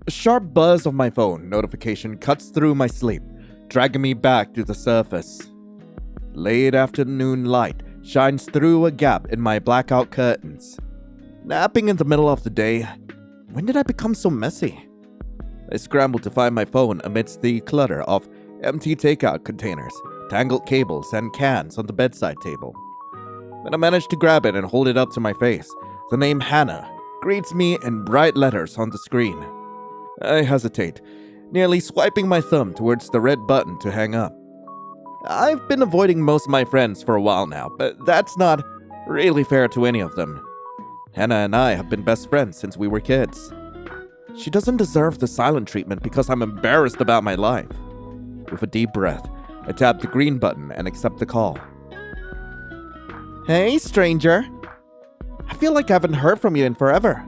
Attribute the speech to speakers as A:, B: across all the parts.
A: A sharp buzz of my phone notification cuts through my sleep, dragging me back to the surface. Late afternoon light shines through a gap in my blackout curtains. Napping in the middle of the day, when did I become so messy? I scramble to find my phone amidst the clutter of empty takeout containers, tangled cables, and cans on the bedside table. When I manage to grab it and hold it up to my face, the name Hannah greets me in bright letters on the screen. I hesitate, nearly swiping my thumb towards the red button to hang up. I've been avoiding most of my friends for a while now, but that's not really fair to any of them. Hannah and I have been best friends since we were kids. She doesn't deserve the silent treatment because I'm embarrassed about my life. With a deep breath, I tap the green button and accept the call. Hey, stranger. I feel like I haven't heard from you in forever.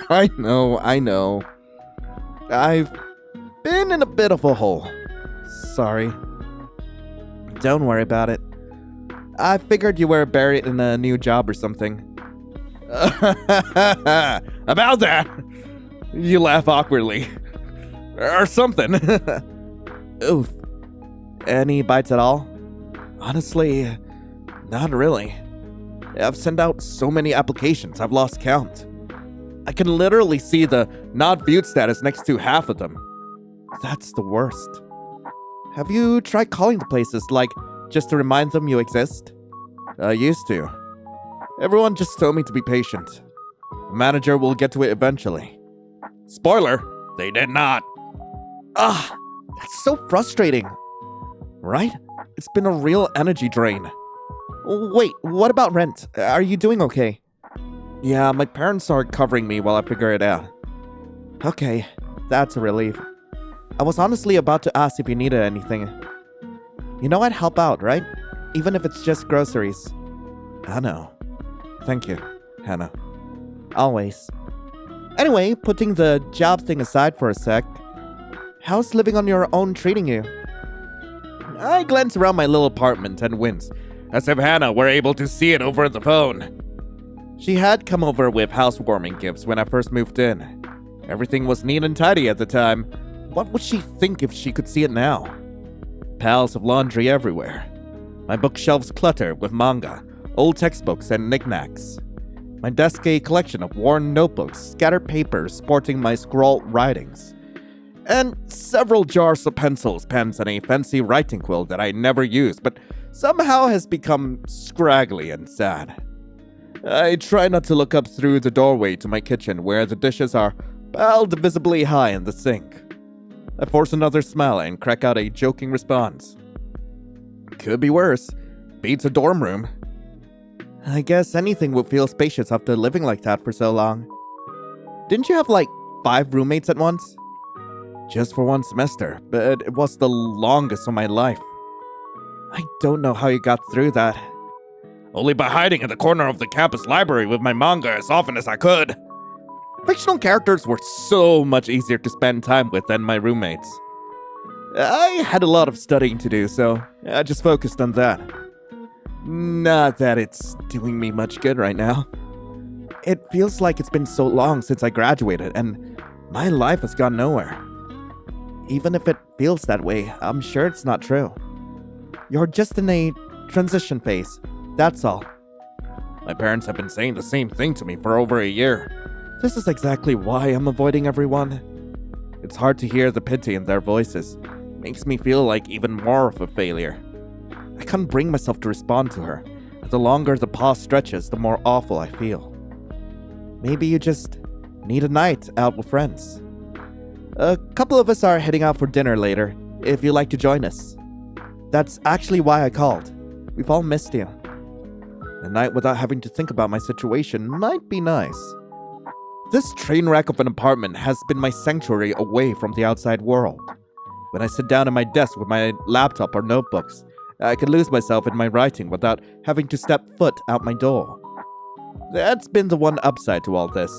A: I know. I've been in a bit of a hole. Sorry. Don't worry about it. I figured you were buried in a new job or something. About that! You laugh awkwardly. Or something. Oof. Any bites at all? Honestly, not really. I've sent out so many applications, I've lost count. I can literally see the not viewed status next to half of them. That's the worst. Have you tried calling the places, like, just to remind them you exist? I used to. Everyone just told me to be patient. The manager will get to it eventually. Spoiler, they did not. That's so frustrating. Right? It's been a real energy drain. Wait, what about rent? Are you doing okay? Yeah, my parents are covering me while I figure it out. Okay, that's a relief. I was honestly about to ask if you needed anything. You know I'd help out, right? Even if it's just groceries. I know. Thank you, Hannah. Always. Anyway, putting the job thing aside for a sec, how's living on your own treating you? I glance around my little apartment and wince, as if Hannah were able to see it over the phone. She had come over with housewarming gifts when I first moved in. Everything was neat and tidy at the time. What would she think if she could see it now? Piles of laundry everywhere. My bookshelves cluttered with manga, old textbooks, and knickknacks. My desk a collection of worn notebooks, scattered papers sporting my scrawled writings, and several jars of pencils, pens, and a fancy writing quill that I never used, but somehow has become scraggly and sad. I try not to look up through the doorway to my kitchen where the dishes are piled visibly high in the sink. I force another smile and crack out a joking response. Could be worse. Beats a dorm room. I guess anything would feel spacious after living like that for so long. Didn't you have like 5 roommates at once? Just for one semester, but it was the longest of my life. I don't know how you got through that. Only by hiding in the corner of the campus library with my manga as often as I could. Fictional characters were so much easier to spend time with than my roommates. I had a lot of studying to do, so I just focused on that. Not that it's doing me much good right now. It feels like it's been so long since I graduated, and my life has gone nowhere. Even if it feels that way, I'm sure it's not true. You're just in a transition phase, that's all. My parents have been saying the same thing to me for over a year. This is exactly why I'm avoiding everyone. It's hard to hear the pity in their voices. Makes me feel like even more of a failure. I can't bring myself to respond to her. The longer the pause stretches, the more awful I feel. Maybe you just need a night out with friends. A couple of us are heading out for dinner later, if you'd like to join us. That's actually why I called. We've all missed you. A night without having to think about my situation might be nice. This train wreck of an apartment has been my sanctuary away from the outside world. When I sit down at my desk with my laptop or notebooks, I can lose myself in my writing without having to step foot out my door. That's been the one upside to all this.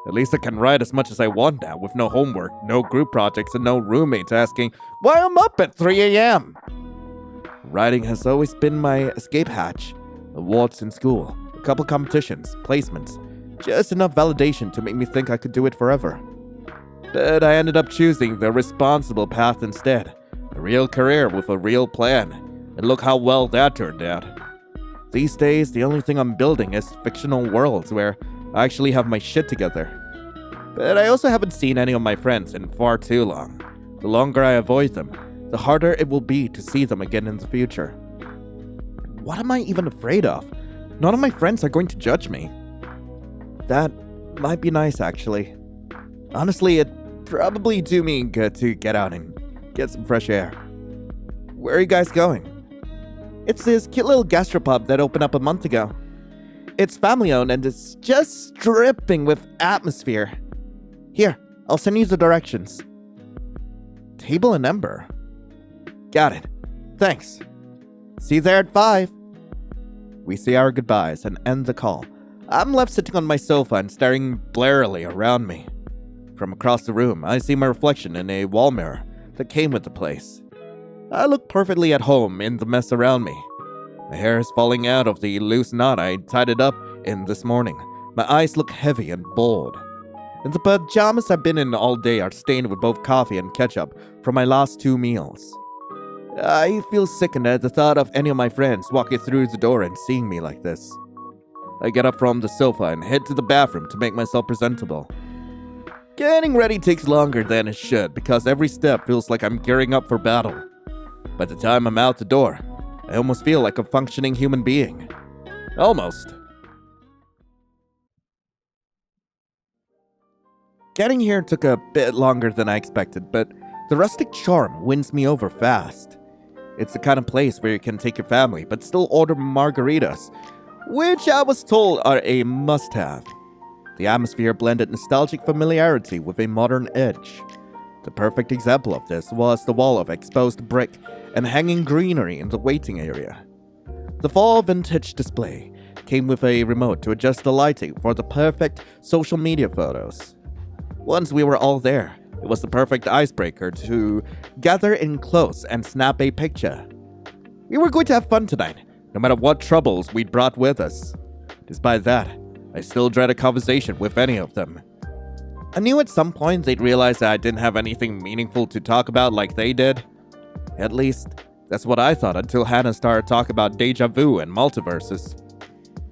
A: At least I can write as much as I want now with no homework, no group projects, and no roommates asking why I'm up at 3 a.m. Writing has always been my escape hatch. Awards in school, a couple competitions, placements, Just enough validation to make me think I could do it forever. But I ended up choosing the responsible path instead. A real career with a real plan. And look how well that turned out. These days, the only thing I'm building is fictional worlds where I actually have my shit together. But I also haven't seen any of my friends in far too long. The longer I avoid them, the harder it will be to see them again in the future. What am I even afraid of? None of my friends are going to judge me. That might be nice, actually. Honestly, it'd probably do me good to get out and get some fresh air. Where are you guys going? It's this cute little gastropub that opened up a month ago. It's family-owned and it's just dripping with atmosphere. Here, I'll send you the directions. Table and Ember. Got it. Thanks. See you there at 5. We say our goodbyes and end the call. I'm left sitting on my sofa and staring blarily around me. From across the room, I see my reflection in a wall mirror that came with the place. I look perfectly at home in the mess around me. My hair is falling out of the loose knot I tied it up in this morning. My eyes look heavy and bold. And the pajamas I've been in all day are stained with both coffee and ketchup from my last 2 meals. I feel sickened at the thought of any of my friends walking through the door and seeing me like this. I get up from the sofa and head to the bathroom to make myself presentable. Getting ready takes longer than it should because every step feels like I'm gearing up for battle. By the time I'm out the door, I almost feel like a functioning human being. Almost. Getting here took a bit longer than I expected, but the rustic charm wins me over fast. It's the kind of place where you can take your family, but still order margaritas, which I was told are a must-have. The atmosphere blended nostalgic familiarity with a modern edge. The perfect example of this was the wall of exposed brick and hanging greenery in the waiting area. The fall vintage display came with a remote to adjust the lighting for the perfect social media photos. Once we were all there, it was the perfect icebreaker to gather in close and snap a picture. We were going to have fun tonight, no matter what troubles we'd brought with us. Despite that, I still dread a conversation with any of them. I knew at some point they'd realize that I didn't have anything meaningful to talk about like they did. At least, that's what I thought until Hannah started talking about deja vu and multiverses.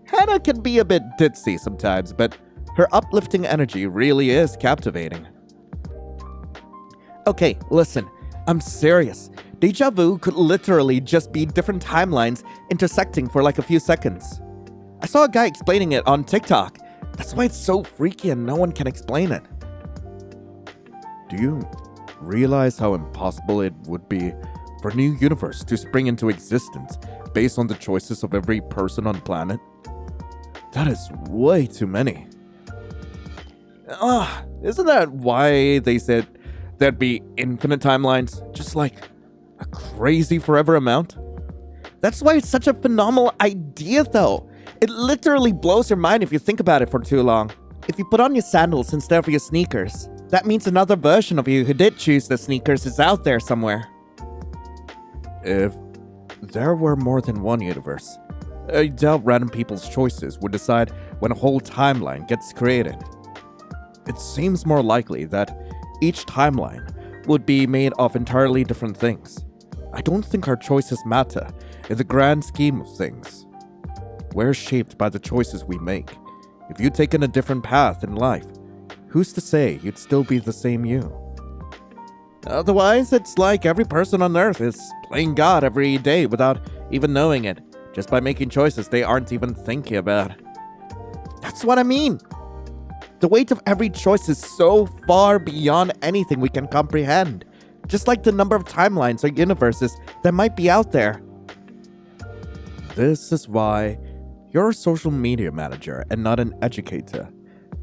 A: Hannah can be a bit ditzy sometimes, but her uplifting energy really is captivating. Okay, listen, I'm serious. Deja vu could literally just be different timelines intersecting for like a few seconds. I saw a guy explaining it on TikTok. That's why it's so freaky and no one can explain it. Do you realize how impossible it would be for a new universe to spring into existence based on the choices of every person on the planet? That is way too many. Isn't that why they said there'd be infinite timelines? Just like a crazy forever amount? That's why it's such a phenomenal idea though. It literally blows your mind if you think about it for too long. If you put on your sandals instead of your sneakers, that means another version of you who did choose the sneakers is out there somewhere. If there were more than one universe, I doubt random people's choices would decide when a whole timeline gets created. It seems more likely that each timeline would be made of entirely different things. I don't think our choices matter in the grand scheme of things. We're shaped by the choices we make. If you'd taken a different path in life, who's to say you'd still be the same you? Otherwise, it's like every person on Earth is playing God every day without even knowing it, just by making choices they aren't even thinking about. That's what I mean! The weight of every choice is so far beyond anything we can comprehend, just like the number of timelines or universes that might be out there. This is why you're a social media manager and not an educator,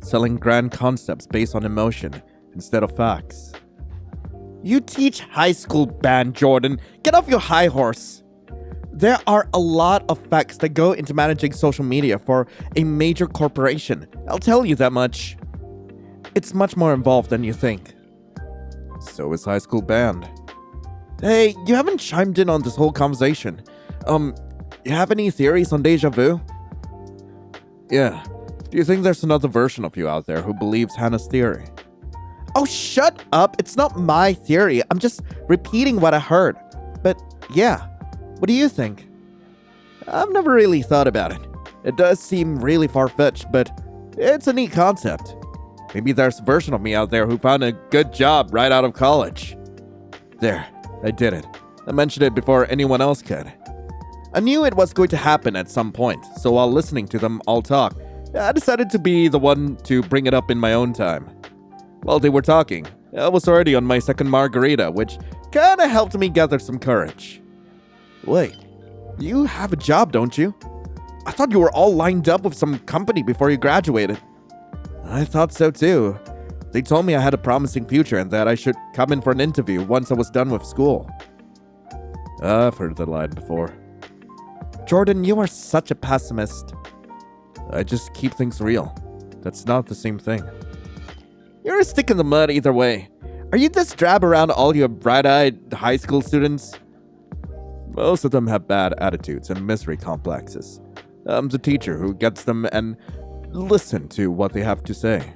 A: selling grand concepts based on emotion instead of facts. You teach high school band, Jordan. Get off your high horse. There are a lot of facts that go into managing social media for a major corporation. I'll tell you that much. It's much more involved than you think. So is high school band. Hey, you haven't chimed in on this whole conversation. You have any theories on deja vu? Yeah, Do you think there's another version of you out there who believes Hannah's theory? Oh, shut up. It's not my theory. I'm just repeating what I heard. But yeah, what do you think? I've never really thought about it. It does seem really far-fetched, but it's a neat concept. Maybe there's a version of me out there who found a good job right out of college. There, I did it. I mentioned it before anyone else could. I knew it was going to happen at some point, so while listening to them all talk, I decided to be the one to bring it up in my own time. While they were talking, I was already on my second margarita, which kinda helped me gather some courage. Wait, you have a job, don't you? I thought you were all lined up with some company before you graduated. I thought so too. They told me I had a promising future and that I should come in for an interview once I was done with school. I've heard that line before. Jordan, you are such a pessimist. I just keep things real. That's not the same thing. You're a stick in the mud either way. Are you this drab around all your bright-eyed high school students? Most of them have bad attitudes and misery complexes. I'm the teacher who gets them and listen to what they have to say.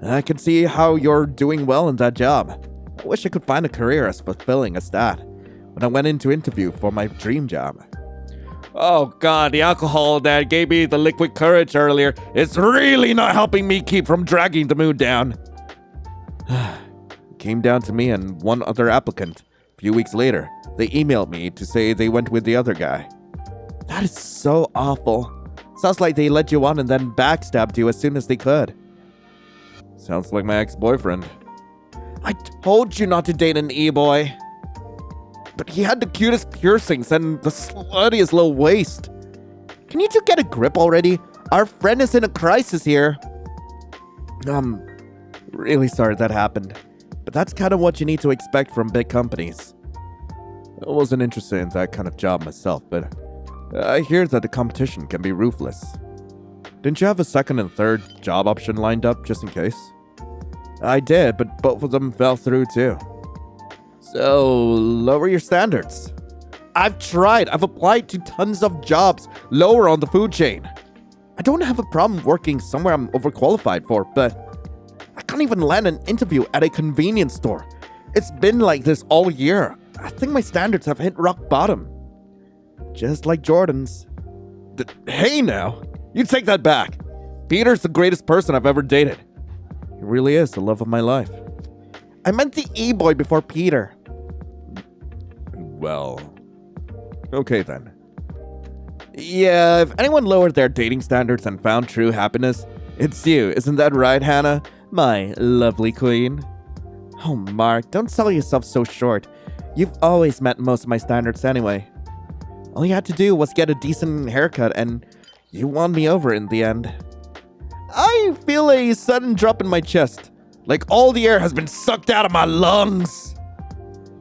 A: I can see how you're doing well in that job. I wish I could find a career as fulfilling as that when I went in to interview for my dream job. Oh god, the alcohol that gave me the liquid courage earlier is really not helping me keep from dragging the mood down. It came down to me and one other applicant. A few weeks later, they emailed me to say they went with the other guy. That is so awful. Sounds like they led you on and then backstabbed you as soon as they could. Sounds like my ex-boyfriend. I told you not to date an e-boy. But he had the cutest piercings and the sluttiest little waist. Can you two get a grip already? Our friend is in a crisis here. Really sorry that happened. But that's kind of what you need to expect from big companies. I wasn't interested in that kind of job myself, but I hear that the competition can be ruthless. Didn't you have a second and third job option lined up just in case? I did, but both of them fell through too. So, lower your standards. I've tried. I've applied to tons of jobs lower on the food chain. I don't have a problem working somewhere I'm overqualified for, but I can't even land an interview at a convenience store. It's been like this all year. I think my standards have hit rock bottom. Just like Jordan's. Hey now, you take that back. Peter's the greatest person I've ever dated. He really is the love of my life. I meant the e-boy before Peter. Well, okay then. Yeah, if anyone lowered their dating standards and found true happiness, it's you, isn't that right, Hannah? My lovely queen. Oh, Mark, don't sell yourself so short. You've always met most of my standards anyway. All you had to do was get a decent haircut and you won me over in the end. I feel a sudden drop in my chest, like all the air has been sucked out of my lungs.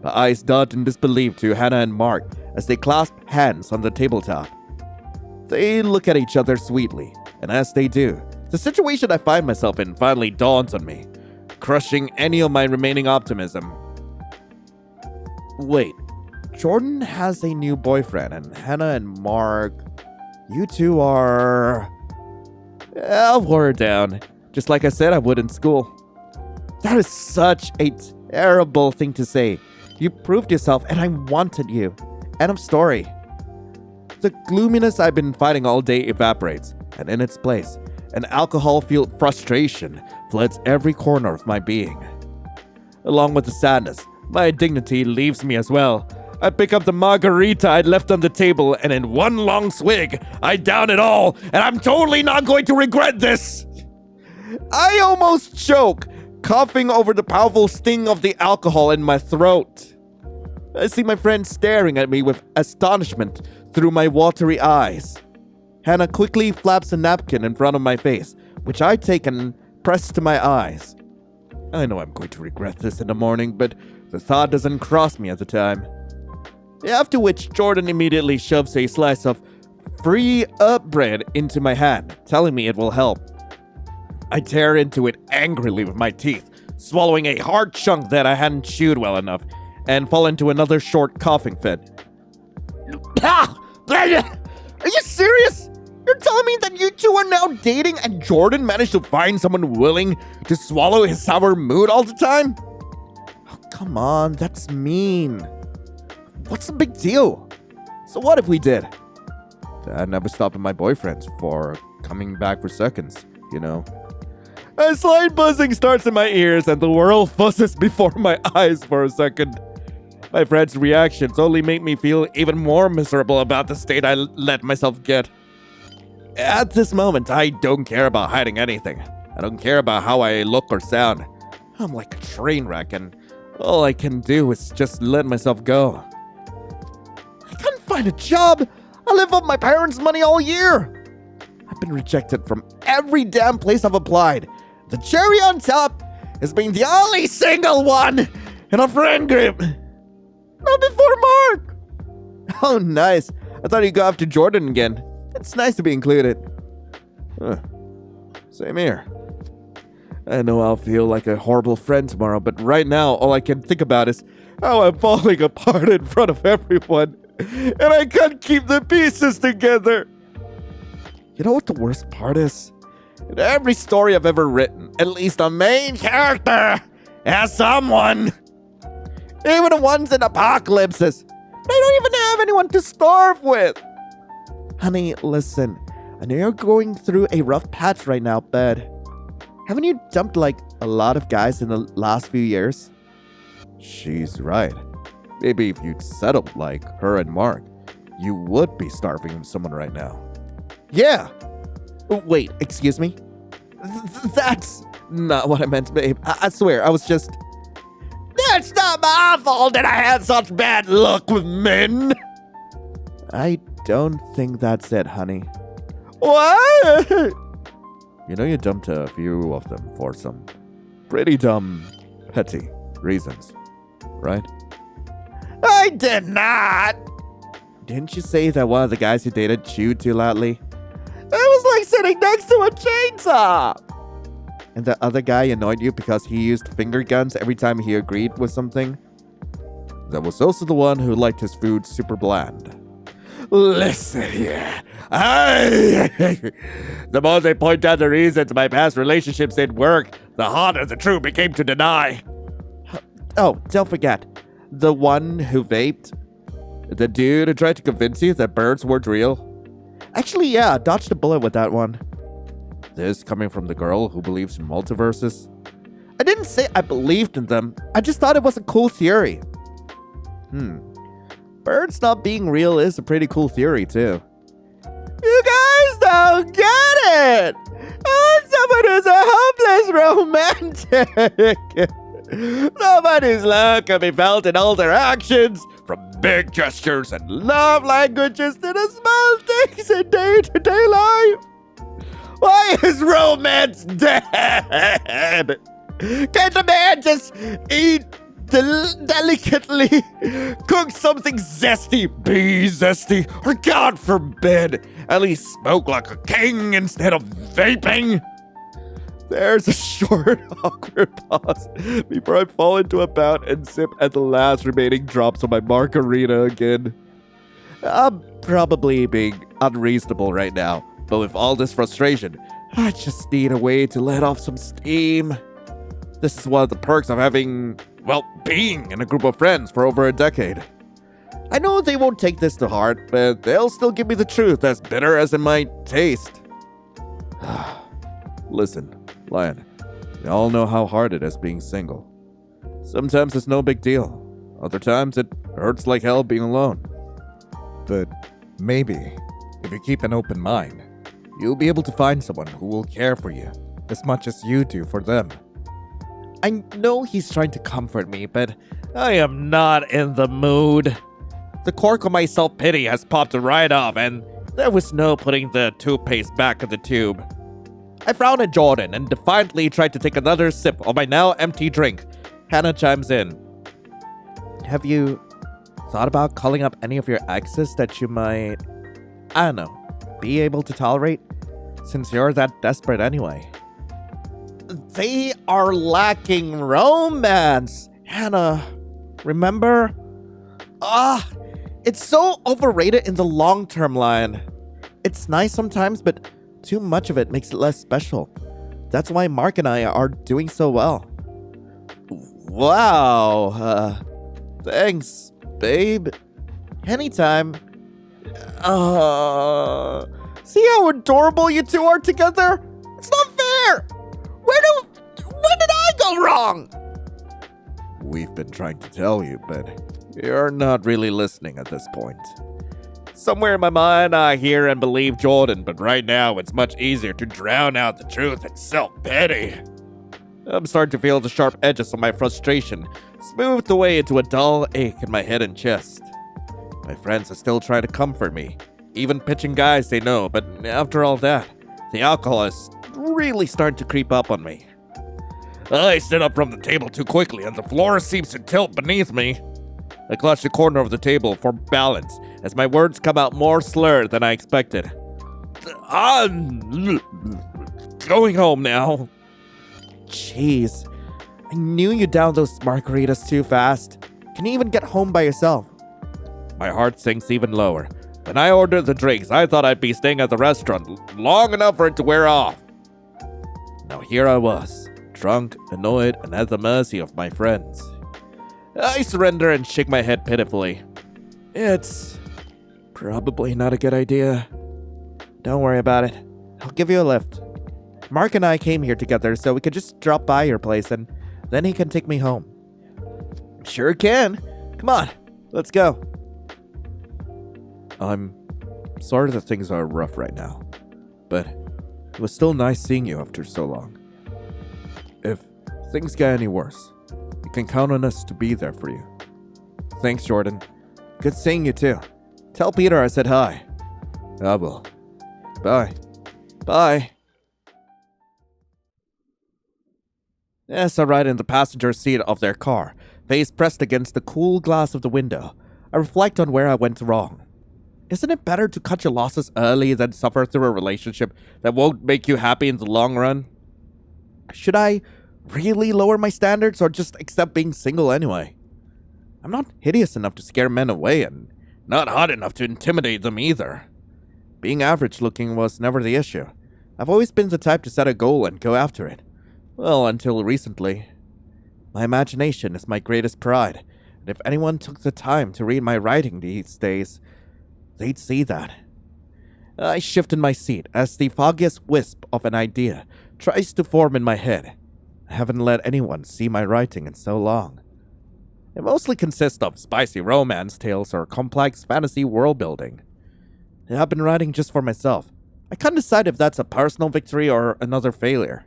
A: My eyes dart in disbelief to Hannah and Mark as they clasp hands on the tabletop. They look at each other sweetly, and as they do, the situation I find myself in finally dawns on me, crushing any of my remaining optimism. Wait, Jordan has a new boyfriend, and Hannah and Mark, you two are... I'll wore her down, just like I said I would in school. That is such a terrible thing to say. You proved yourself, and I wanted you. End of story. The gloominess I've been fighting all day evaporates, and in its place, an alcohol-fueled frustration floods every corner of my being. Along with the sadness, my dignity leaves me as well. I pick up the margarita I'd left on the table, and in one long swig, I down it all, and I'm totally not going to regret this! I almost choke, coughing over the powerful sting of the alcohol in my throat. I see my friend staring at me with astonishment through my watery eyes. Hannah quickly flaps a napkin in front of my face, which I take and press to my eyes. I know I'm going to regret this in the morning, but the thought doesn't cross me at the time. After which, Jordan immediately shoves a slice of free up bread into my hand, telling me it will help. I tear into it angrily with my teeth, swallowing a hard chunk that I hadn't chewed well enough, and fall into another short coughing fit. Are you serious? You're telling me that you two are now dating and Jordan managed to find someone willing to swallow his sour mood all the time? Oh, come on, that's mean. What's the big deal? So what if we did? That never stopped my boyfriends for coming back for seconds, you know? A slight buzzing starts in my ears and the world fuzzes before my eyes for a second. My friend's reactions only make me feel even more miserable about the state I let myself get. At this moment, I don't care about hiding anything. I don't care about how I look or sound. I'm like a train wreck and all I can do is just let myself go. I can't find a job. I live off my parents' money all year. I've been rejected from every damn place I've applied. The cherry on top is being the only single one in a friend group. Not before Mark. Oh, nice. I thought you'd go after Jordan again. It's nice to be included. Same here. I know I'll feel like a horrible friend tomorrow, but right now all I can think about is how I'm falling apart in front of everyone. And I can't keep the pieces together. You know what the worst part is? In every story I've ever written, at least a main character has someone. Even the ones in apocalypses. They don't even have anyone to starve with. Honey, listen. I know you're going through a rough patch right now, but haven't you dumped like a lot of guys in the last few years? She's right. Maybe if you'd settled like her and Mark, you would be starving someone right now. Yeah. Wait, excuse me? That's not what I meant, babe. I swear, I was just... That's not my fault that I had such bad luck with men. I don't think that's it, honey. What? You know you dumped a few of them for some pretty dumb, petty reasons, right? I did not. Didn't you say that one of the guys you dated chewed too loudly? It was like sitting next to a chainsaw. And the other guy annoyed you because he used finger guns every time he agreed with something? That was also the one who liked his food super bland. Listen here. The more they point out the reasons my past relationships didn't work, the harder the truth became to deny. Oh, don't forget. The one who vaped? The dude who tried to convince you that birds weren't real? Actually, yeah, dodged a bullet with that one. This coming from the girl who believes in multiverses? I didn't say I believed in them. I just thought it was a cool theory. Birds not being real is a pretty cool theory, too. You guys don't get it! I'm someone who's a hopeless romantic. Somebody's love can be felt in all their actions, from big gestures and love languages to the small things in day-to-day life. Why is romance dead? Can't a man just eat delicately, cook something zesty, be zesty, or God forbid, at least smoke like a king instead of vaping? There's a short, awkward pause before I fall into a bout and sip at the last remaining drops of my margarita again. I'm probably being unreasonable right now, but with all this frustration, I just need a way to let off some steam. This is one of the perks of having, well, being in a group of friends for over a decade. I know they won't take this to heart, but they'll still give me the truth as bitter as it might taste. Listen, Lion, we all know how hard it is being single. Sometimes it's no big deal. Other times it hurts like hell being alone. But maybe, if you keep an open mind, you'll be able to find someone who will care for you as much as you do for them. I know he's trying to comfort me, but I am not in the mood. The cork of my self-pity has popped right off, and there was no putting the toothpaste back in the tube. I frowned at Jordan and defiantly tried to take another sip of my now empty drink. Hannah chimes in. Have you thought about calling up any of your exes that you might, I don't know, be able to tolerate? Since you're that desperate anyway. They are lacking romance, Hannah. Remember? It's so overrated in the long term, Lion. It's nice sometimes, but too much of it makes it less special. That's why Mark and I are doing so well. Wow, thanks, babe. Anytime. See how adorable you two are together? It's not fair! Where did I go wrong? We've been trying to tell you, but you're not really listening at this point. Somewhere in my mind, I hear and believe Jordan, but right now it's much easier to drown out the truth and self-pity. I'm starting to feel the sharp edges of my frustration smoothed away into a dull ache in my head and chest. My friends are still trying to comfort me, even pitching guys they know, but after all that, the alcohol is really starting to creep up on me. I sit up from the table too quickly and the floor seems to tilt beneath me. I clutch the corner of the table for balance as my words come out more slurred than I expected. I'm going home now. Jeez, I knew you downed those margaritas too fast. Can you even get home by yourself? My heart sinks even lower. When I ordered the drinks, I thought I'd be staying at the restaurant long enough for it to wear off. Now here I was, drunk, annoyed, and at the mercy of my friends. I surrender and shake my head pitifully. It's probably not a good idea. Don't worry about it. I'll give you a lift. Mark and I came here together so we could just drop by your place and then he can take me home. Sure can. Come on, let's go. I'm sorry that things are rough right now, but it was still nice seeing you after so long. If things get any worse, you can count on us to be there for you. Thanks, Jordan. Good seeing you too. Tell Peter I said hi. I will. Bye. Bye. As I ride in the passenger seat of their car, face pressed against the cool glass of the window, I reflect on where I went wrong. Isn't it better to cut your losses early than suffer through a relationship that won't make you happy in the long run? Should I really lower my standards or just accept being single anyway? I'm not hideous enough to scare men away and not hot enough to intimidate them either. Being average looking was never the issue. I've always been the type to set a goal and go after it. Well, until recently. My imagination is my greatest pride, and if anyone took the time to read my writing these days, they'd see that. I shift in my seat as the foggiest wisp of an idea tries to form in my head. I haven't let anyone see my writing in so long. It mostly consists of spicy romance tales or complex fantasy world building. I've been writing just for myself. I can't decide if that's a personal victory or another failure.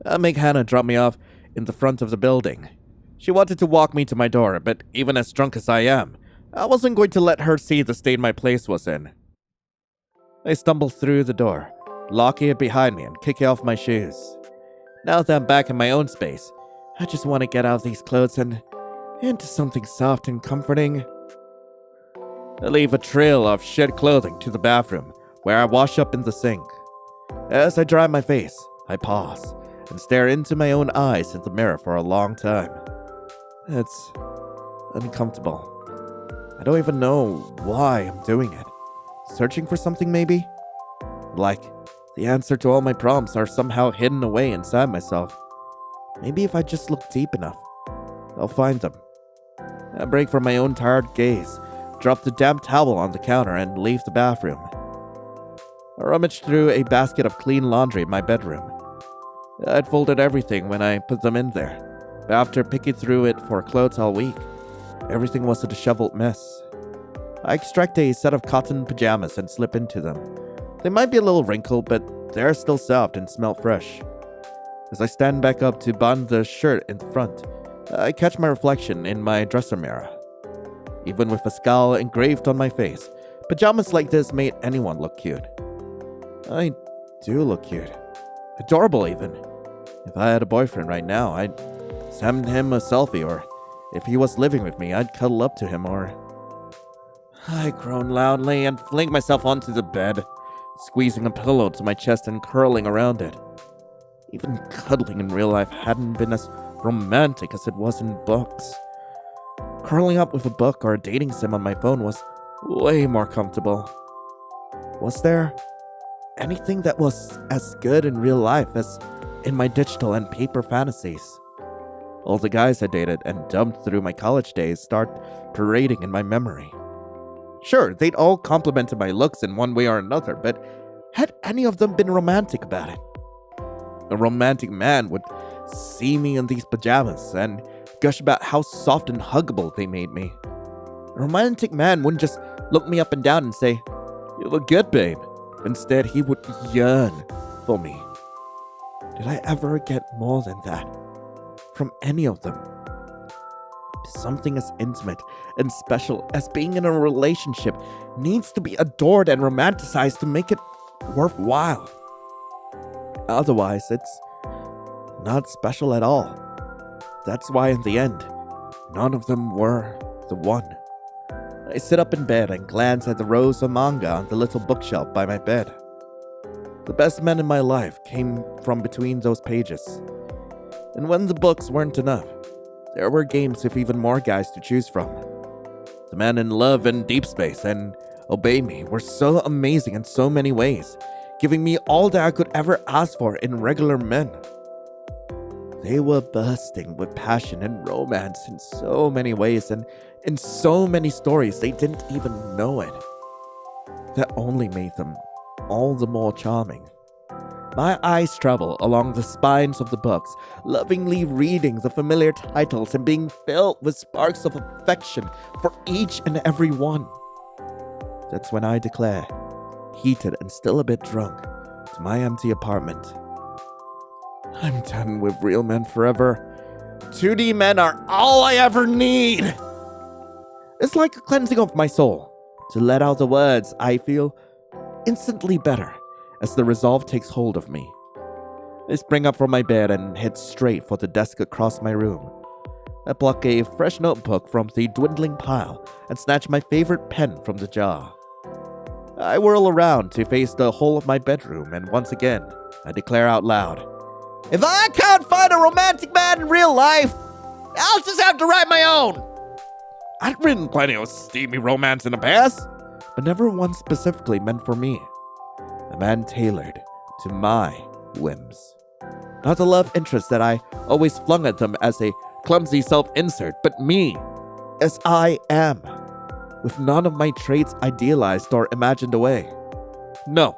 A: I make Hannah drop me off in the front of the building. She wanted to walk me to my door, but even as drunk as I am, I wasn't going to let her see the state my place was in. I stumble through the door, locking it behind me and kicking off my shoes. Now that I'm back in my own space, I just want to get out of these clothes and into something soft and comforting. I leave a trail of shed clothing to the bathroom, where I wash up in the sink. As I dry my face, I pause and stare into my own eyes in the mirror for a long time. It's uncomfortable. I don't even know why I'm doing it. Searching for something, maybe? Like, the answer to all my problems are somehow hidden away inside myself. Maybe if I just look deep enough, I'll find them. I break from my own tired gaze, drop the damp towel on the counter, and leave the bathroom. I rummage through a basket of clean laundry in my bedroom. I'd folded everything when I put them in there. But after picking through it for clothes all week, everything was a disheveled mess. I extract a set of cotton pajamas and slip into them. They might be a little wrinkled, but they're still soft and smell fresh. As I stand back up to button the shirt in front, I catch my reflection in my dresser mirror. Even with a scowl engraved on my face, pajamas like this made anyone look cute. I do look cute. Adorable, even. If I had a boyfriend right now, I'd send him a selfie, or if he was living with me, I'd cuddle up to him, or... I groan loudly and fling myself onto the bed, squeezing a pillow to my chest and curling around it. Even cuddling in real life hadn't been as romantic as it was in books. Curling up with a book or a dating sim on my phone was Way more comfortable. Was there anything that was as good in real life as in my digital and paper fantasies? All the guys I dated and dumped through my college days start parading in my memory. Sure, they'd all complimented my looks in one way or another, but had any of them been romantic about it? A romantic man would see me in these pajamas and gush about how soft and huggable they made me. A romantic man wouldn't just look me up and down and say, "You look good, babe." Instead, he would yearn for me. Did I ever get more than that from any of them? Something as intimate and special as being in a relationship needs to be adored and romanticized to make it worthwhile. Otherwise, it's not special at all. That's why in the end, none of them were the one. I sit up in bed and glance at the rows of manga on the little bookshelf by my bed. The best men in my life came from between those pages. And when the books weren't enough, there were games with even more guys to choose from. The men in Love and Deep Space and Obey Me were so amazing in so many ways, giving me all that I could ever ask for in regular men. They were bursting with passion and romance in so many ways and in so many stories they didn't even know it. That only made them all the more charming. My eyes travel along the spines of the books, lovingly reading the familiar titles and being filled with sparks of affection for each and every one. That's when I declare, heated and still a bit drunk, to my empty apartment. I'm done with real men forever. 2D men are all I ever need. It's like a cleansing of my soul. To let out the words, I feel instantly better as the resolve takes hold of me. I spring up from my bed and head straight for the desk across my room. I pluck a fresh notebook from the dwindling pile and snatch my favorite pen from the jar. I whirl around to face the whole of my bedroom, and once again, I declare out loud, "If I can't find a romantic man in real life, I'll just have to write my own." I'd written plenty of steamy romance in the past, but never one specifically meant for me. A man tailored to my whims. Not the love interest that I always flung at them as a clumsy self-insert, but me, as I am, with none of my traits idealized or imagined away. No,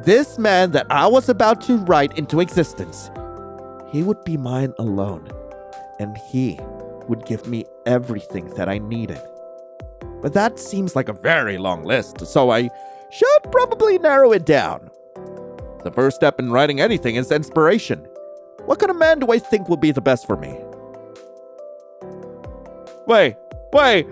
A: this man that I was about to write into existence, he would be mine alone, and he would give me everything that I needed. But that seems like a very long list, so I should probably narrow it down. The first step in writing anything is inspiration. What kind of man do I think will be the best for me? Wait, give me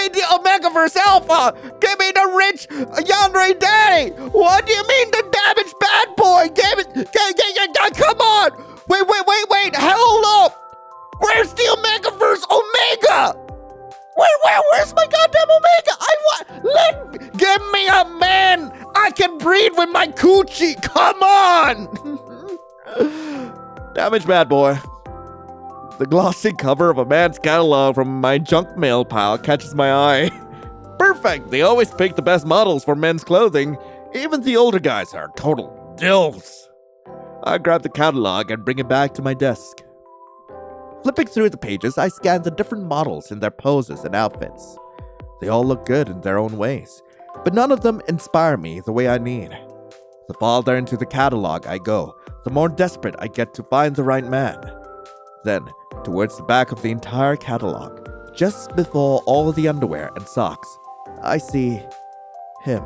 A: the Omegaverse Alpha! Give me the rich Yandere Daddy! What do you mean the damaged bad boy? Come on! Wait, hold up! Where's the Omegaverse Omega? Where's my goddamn Omega? Give me a man I can breed with my coochie! Come on! Damaged bad boy. The glossy cover of a man's catalog from my junk mail pile catches my eye. Perfect! They always pick the best models for men's clothing. Even the older guys are total dilfs. I grab the catalog and bring it back to my desk. Flipping through the pages, I scan the different models in their poses and outfits. They all look good in their own ways, but none of them inspire me the way I need. The farther into the catalog I go, the more desperate I get to find the right man. Then, towards the back of the entire catalog, just before all the underwear and socks, I see him.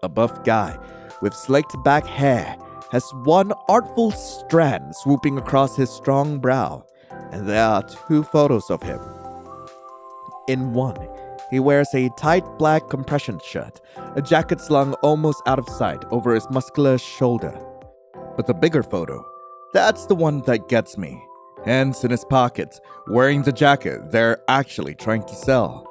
A: A buff guy with slicked back hair has one artful strand swooping across his strong brow, and there are two photos of him. In one, he wears a tight black compression shirt, a jacket slung almost out of sight over his muscular shoulder. But the bigger photo, that's the one that gets me. Hands in his pockets, wearing the jacket they're actually trying to sell.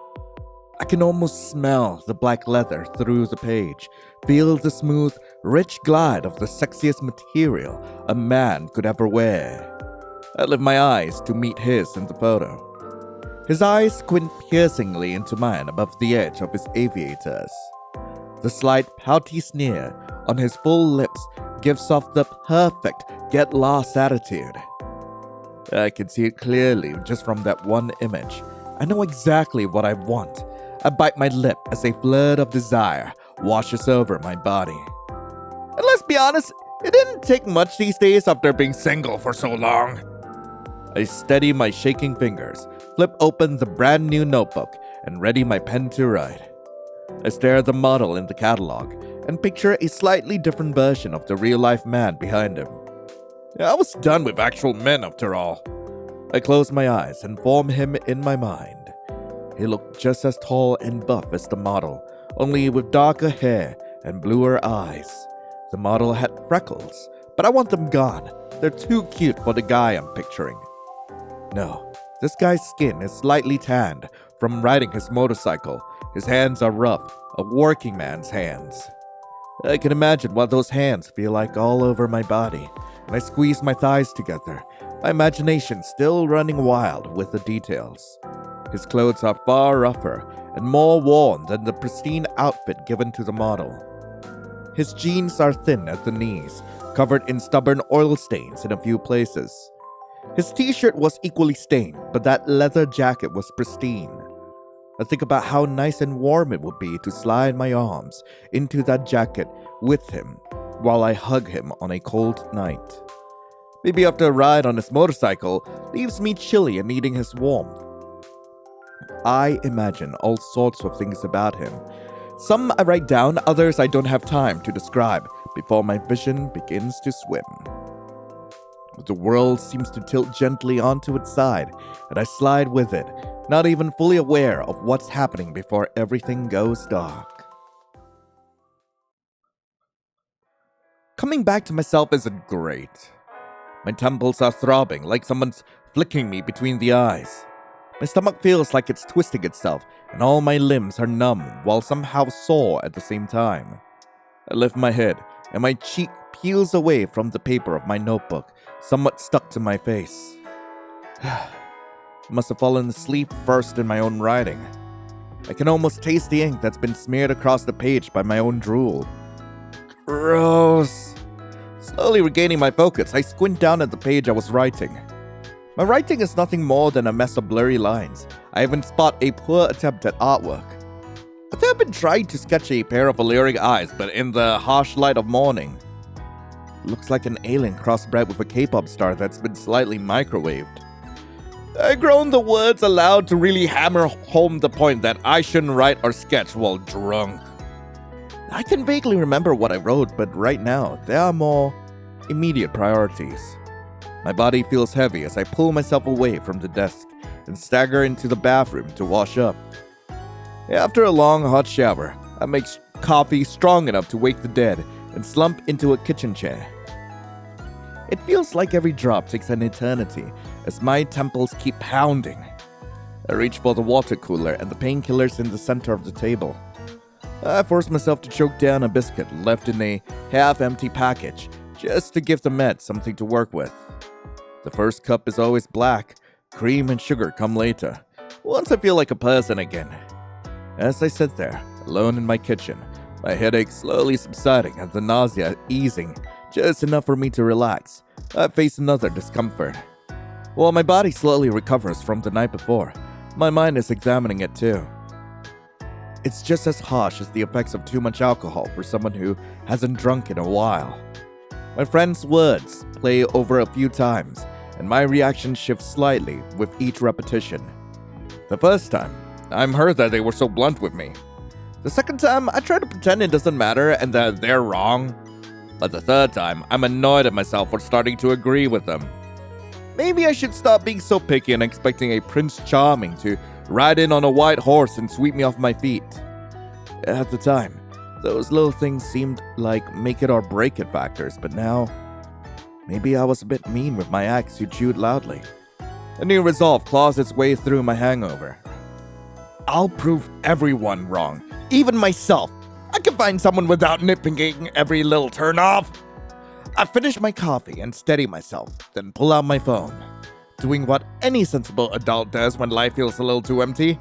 A: I can almost smell the black leather through the page, feel the smooth, rich glide of the sexiest material a man could ever wear. I lift my eyes to meet his in the photo. His eyes squint piercingly into mine above the edge of his aviators. The slight pouty sneer on his full lips gives off the perfect get-lost attitude. I can see it clearly just from that one image. I know exactly what I want. I bite my lip as a flood of desire washes over my body. And let's be honest, it didn't take much these days after being single for so long. I steady my shaking fingers, flip open the brand new notebook, and ready my pen to write. I stare at the model in the catalog and picture a slightly different version of the real-life man behind him. I was done with actual men after all. I close my eyes and form him in my mind. He looked just as tall and buff as the model, only with darker hair and bluer eyes. The model had freckles, but I want them gone. They're too cute for the guy I'm picturing. No, this guy's skin is slightly tanned from riding his motorcycle. His hands are rough, a working man's hands. I can imagine what those hands feel like all over my body, and I squeeze my thighs together, my imagination still running wild with the details. His clothes are far rougher and more worn than the pristine outfit given to the model. His jeans are thin at the knees, covered in stubborn oil stains in a few places. His t-shirt was equally stained, but that leather jacket was pristine. I think about how nice and warm it would be to slide my arms into that jacket with him while I hug him on a cold night. Maybe after a ride on his motorcycle leaves me chilly and needing his warmth. I imagine all sorts of things about him. Some I write down, others I don't have time to describe before my vision begins to swim. The world seems to tilt gently onto its side, and I slide with it, not even fully aware of what's happening before everything goes dark. Coming back to myself isn't great. My temples are throbbing like someone's flicking me between the eyes. My stomach feels like it's twisting itself, and all my limbs are numb while somehow sore at the same time. I lift my head, and my cheek peels away from the paper of my notebook, somewhat stuck to my face. I must have fallen asleep first in my own writing. I can almost taste the ink that's been smeared across the page by my own drool. Gross. Slowly regaining my focus, I squint down at the page I was writing. My writing is nothing more than a mess of blurry lines. I even spot a poor attempt at artwork. I think I've been trying to sketch a pair of alluring eyes, but in the harsh light of morning. Looks like an alien crossbred with a K-pop star that's been slightly microwaved. I groan the words aloud to really hammer home the point that I shouldn't write or sketch while drunk. I can vaguely remember what I wrote, but right now, there are more immediate priorities. My body feels heavy as I pull myself away from the desk and stagger into the bathroom to wash up. After a long hot shower, I make coffee strong enough to wake the dead and slump into a kitchen chair. It feels like every drop takes an eternity as my temples keep pounding. I reach for the water cooler and the painkillers in the center of the table. I force myself to choke down a biscuit left in a half-empty package just to give the meds something to work with. The first cup is always black. Cream and sugar come later, once I feel like a person again. As I sit there, alone in my kitchen, my headache slowly subsiding and the nausea easing just enough for me to relax, I face another discomfort. While my body slowly recovers from the night before, my mind is examining it too. It's just as harsh as the effects of too much alcohol for someone who hasn't drunk in a while. My friend's words play over a few times, and my reaction shifts slightly with each repetition. The first time, I'm hurt that they were so blunt with me. The second time, I try to pretend it doesn't matter and that they're wrong. But the third time, I'm annoyed at myself for starting to agree with them. Maybe I should stop being so picky and expecting a Prince Charming to ride in on a white horse and sweep me off my feet. At the time, those little things seemed like make it or break it factors, but now, maybe I was a bit mean with my ex who chewed loudly. A new resolve claws its way through my hangover. I'll prove everyone wrong, even myself. I can find someone without nitpicking every little turn off. I finish my coffee and steady myself, then pull out my phone. doing what any sensible adult does when life feels a little too empty.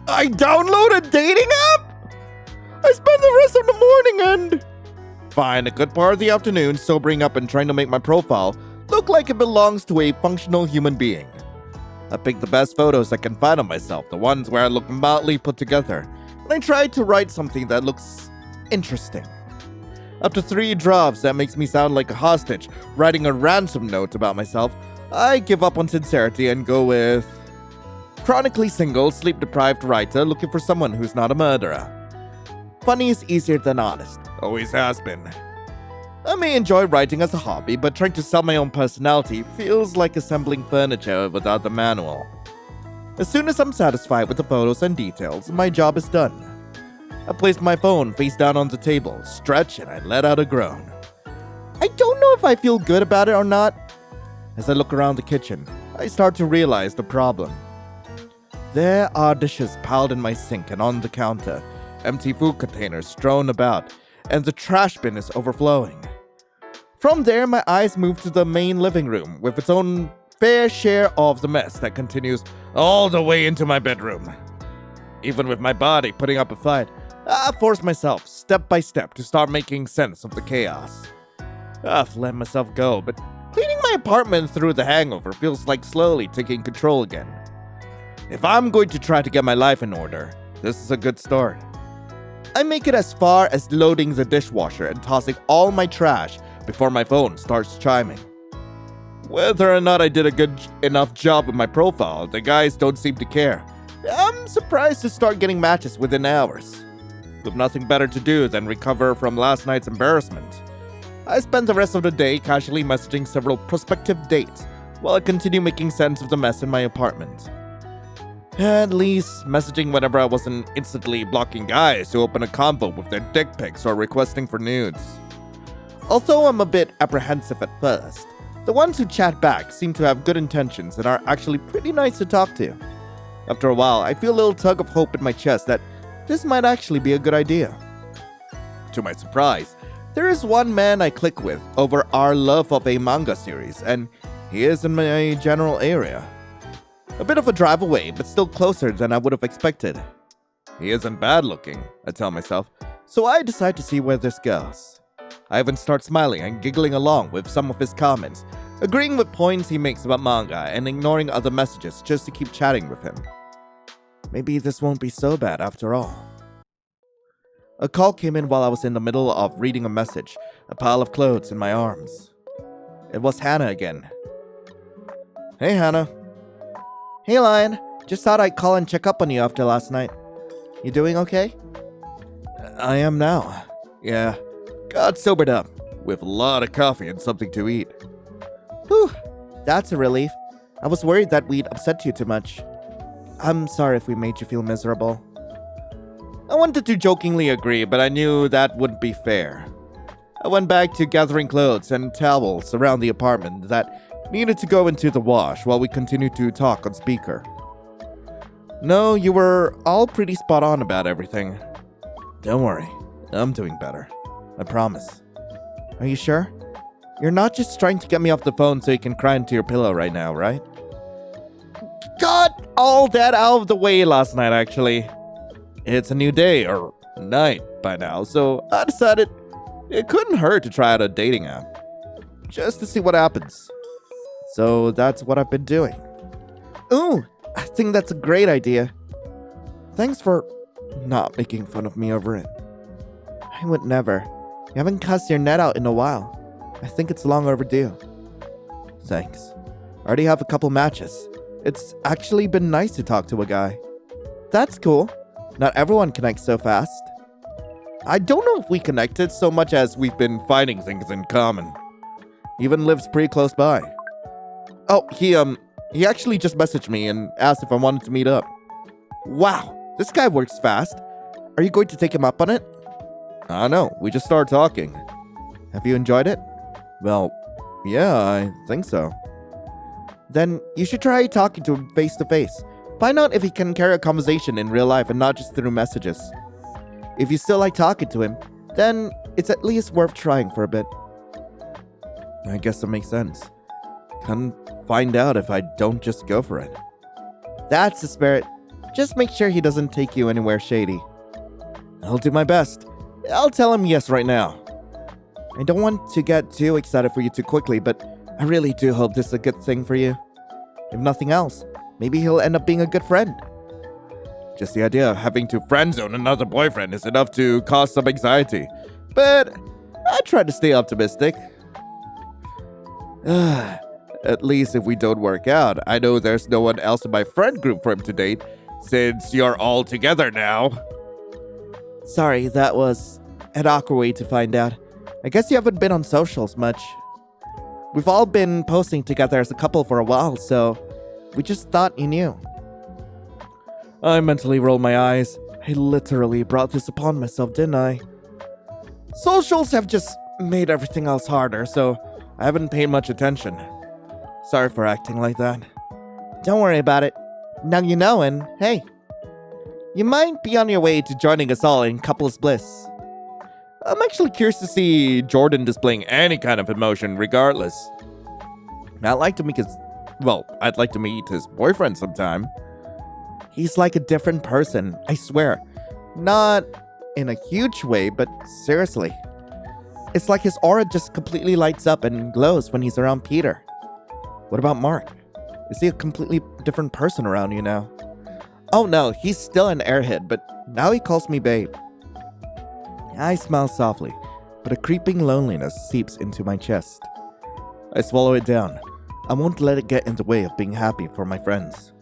A: I download a dating app? I spend the rest of the morning and... Fine, a good part of the afternoon sobering up and trying to make my profile look like it belongs to a functional human being. I pick the best photos I can find of myself, the ones where I look mildly put together, and I try to write something that looks interesting. After 3 drafts that makes me sound like a hostage writing a ransom note about myself, I give up on sincerity and go with... chronically single, sleep-deprived writer looking for someone who's not a murderer. Funny is easier than honest. Always has been. I may enjoy writing as a hobby, but trying to sell my own personality feels like assembling furniture without the manual. As soon as I'm satisfied with the photos and details, my job is done. I place my phone face down on the table, stretch, and I let out a groan. I don't know if I feel good about it or not. As I look around the kitchen, I start to realize the problem. There are dishes piled in my sink and on the counter, empty food containers strewn about, and the trash bin is overflowing. From there, my eyes move to the main living room with its own fair share of the mess that continues all the way into my bedroom. Even with my body putting up a fight, I force myself, step by step, to start making sense of the chaos. I've let myself go, but cleaning my apartment through the hangover feels like slowly taking control again. If I'm going to try to get my life in order, this is a good start. I make it as far as loading the dishwasher and tossing all my trash before my phone starts chiming. Whether or not I did a good enough job with my profile, the guys don't seem to care. I'm surprised to start getting matches within hours. With nothing better to do than recover from last night's embarrassment, I spend the rest of the day casually messaging several prospective dates while I continue making sense of the mess in my apartment. At least messaging whenever I wasn't instantly blocking guys who open a convo with their dick pics or requesting for nudes. Although I'm a bit apprehensive at first, the ones who chat back seem to have good intentions and are actually pretty nice to talk to. After a while, I feel a little tug of hope in my chest that this might actually be a good idea. To my surprise, there is one man I click with over our love of a manga series, and he is in my general area. A bit of a drive away, but still closer than I would have expected. He isn't bad looking, I tell myself, so I decide to see where this goes. I even start smiling and giggling along with some of his comments, agreeing with points he makes about manga and ignoring other messages just to keep chatting with him. Maybe this won't be so bad after all. A call came in while I was in the middle of reading a message, a pile of clothes in my arms. It was Hannah again. Hey Hannah. Hey Lion, just thought I'd call and check up on you after last night. You doing okay? I am now. Yeah, got sobered up, with a lot of coffee and something to eat. Whew, that's a relief. I was worried that we'd upset you too much. I'm sorry if we made you feel miserable. I wanted to jokingly agree, but I knew that wouldn't be fair. I went back to gathering clothes and towels around the apartment that needed to go into the wash while we continued to talk on speaker. No, you were all pretty spot on about everything. Don't worry, I'm doing better. I promise. Are you sure? You're not just trying to get me off the phone so you can cry into your pillow right now, right? Got all that out of the way last night, actually. It's a new day, or night by now, so I decided it couldn't hurt to try out a dating app. Just to see what happens. So that's what I've been doing. Ooh, I think that's a great idea. Thanks for not making fun of me over it. I would never. You haven't cast your net out in a while. I think it's long overdue. Thanks. I already have a couple matches. It's actually been nice to talk to a guy. That's cool. Not everyone connects so fast. I don't know if we connected so much as we've been finding things in common. He even lives pretty close by. Oh, he actually just messaged me and asked if I wanted to meet up. Wow, this guy works fast. Are you going to take him up on it? I don't know, we just started talking. Have you enjoyed it? Well, yeah, I think so. Then you should try talking to him face to face. Find out if he can carry a conversation in real life and not just through messages. If you still like talking to him, then it's at least worth trying for a bit. I guess that makes sense. find out if I don't just go for it. That's the spirit. Just make sure he doesn't take you anywhere shady. I'll do my best. I'll tell him yes right now. I don't want to get too excited for you too quickly, but I really do hope this is a good thing for you. If nothing else, maybe he'll end up being a good friend. Just the idea of having to friendzone another boyfriend is enough to cause some anxiety. But I try to stay optimistic. At least if we don't work out, I know there's no one else in my friend group for him to date, since you're all together now. Sorry, that was an awkward way to find out. I guess you haven't been on socials much. We've all been posting together as a couple for a while, so we just thought you knew. I mentally rolled my eyes. I literally brought this upon myself, didn't I? Socials have just made everything else harder, so I haven't paid much attention. Sorry for acting like that. Don't worry about it. Now you know, and hey, you might be on your way to joining us all in couples bliss. I'm actually curious to see Jordan displaying any kind of emotion regardless. I'd like to meet his boyfriend sometime. He's like a different person, I swear. Not in a huge way, but seriously. It's like his aura just completely lights up and glows when he's around Peter. What about Mark? Is he a completely different person around you now? Oh no, he's still an airhead, but now he calls me babe. I smile softly, but a creeping loneliness seeps into my chest. I swallow it down. I won't let it get in the way of being happy for my friends.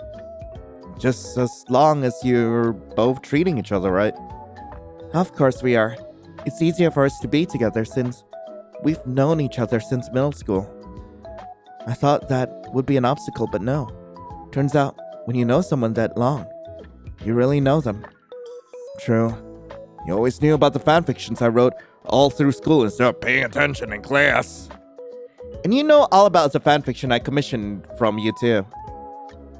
A: Just as long as you're both treating each other right. Of course we are. It's easier for us to be together since we've known each other since middle school. I thought that would be an obstacle, but no. Turns out, when you know someone that long, you really know them. True. You always knew about the fanfictions I wrote all through school instead of paying attention in class. And you know all about the fanfiction I commissioned from you too.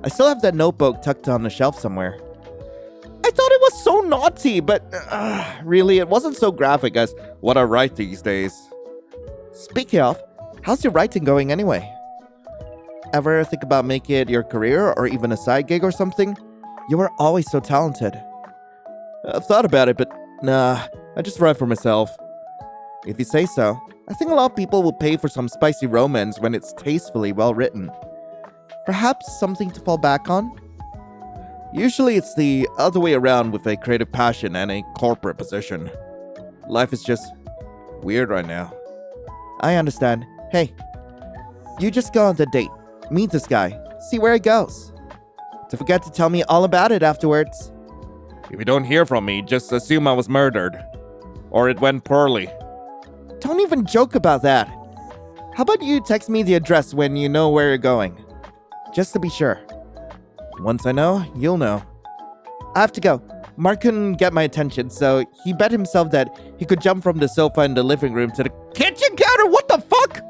A: I still have that notebook tucked on the shelf somewhere. I thought it was so naughty, but really, it wasn't so graphic as what I write these days. Speaking of, how's your writing going anyway? Ever think about making it your career or even a side gig or something? You were always so talented. I've thought about it, but nah, I just write for myself. If you say so, I think a lot of people will pay for some spicy romance when it's tastefully well written. Perhaps something to fall back on? Usually it's the other way around with a creative passion and a corporate position. Life is just weird right now. I understand. Hey, you just go on the date. Meet this guy. See where it goes. Don't forget to tell me all about it afterwards. If you don't hear from me, just assume I was murdered. Or it went poorly. Don't even joke about that. How about you text me the address when you know where you're going? Just to be sure. Once I know, you'll know. I have to go. Mark couldn't get my attention, so he bet himself that he could jump from the sofa in the living room to the kitchen counter. What the fuck?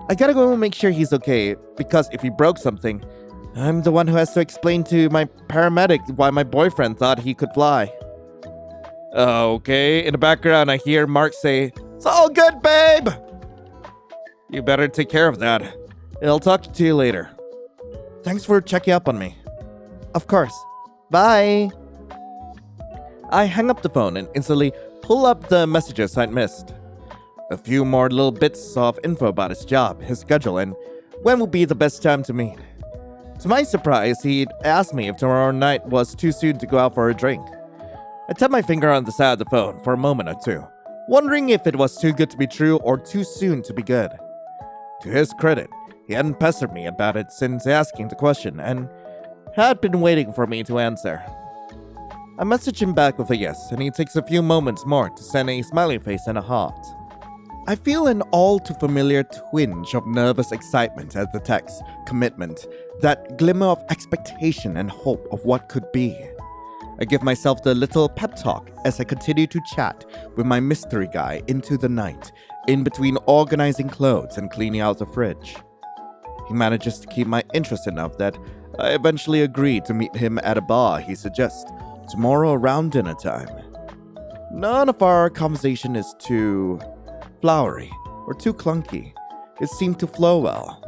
A: I gotta go make sure he's okay, because if he broke something, I'm the one who has to explain to my paramedic why my boyfriend thought he could fly. Okay, in the background I hear Mark say, "It's all good, babe!" You better take care of that. I'll talk to you later. Thanks for checking up on me. Of course. Bye. I hang up the phone and instantly pull up the messages I'd missed. A few more little bits of info about his job, his schedule, and when would be the best time to meet. To my surprise, he'd asked me if tomorrow night was too soon to go out for a drink. I tapped my finger on the side of the phone for a moment or two, wondering if it was too good to be true or too soon to be good. To his credit, he hadn't pestered me about it since asking the question, and had been waiting for me to answer. I messaged him back with a yes, and he takes a few moments more to send a smiley face and a heart. I feel an all too familiar twinge of nervous excitement at the text, commitment, that glimmer of expectation and hope of what could be. I give myself the little pep talk as I continue to chat with my mystery guy into the night, in between organizing clothes and cleaning out the fridge. He manages to keep my interest enough that I eventually agree to meet him at a bar he suggests, tomorrow around dinner time. None of our conversation is too flowery or too clunky. It seemed to flow well.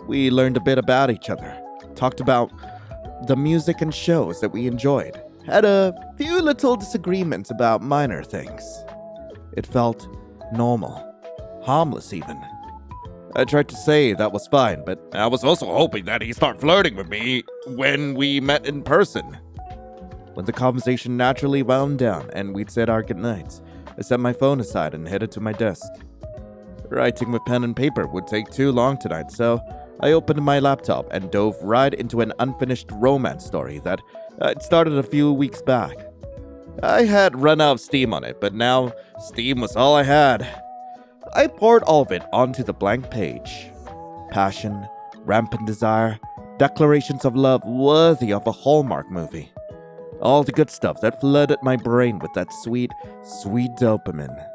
A: We learned a bit about each other, talked about the music and shows that we enjoyed, had a few little disagreements about minor things. It felt normal, harmless even. I tried to say that was fine, but I was also hoping that he'd start flirting with me when we met in person. When the conversation naturally wound down and we'd said our goodnights, I set my phone aside and headed to my desk. Writing with pen and paper would take too long tonight, so I opened my laptop and dove right into an unfinished romance story that I'd started a few weeks back. I had run out of steam on it, but now steam was all I had. I poured all of it onto the blank page. Passion, rampant desire, declarations of love worthy of a Hallmark movie. All the good stuff that flooded my brain with that sweet, sweet dopamine.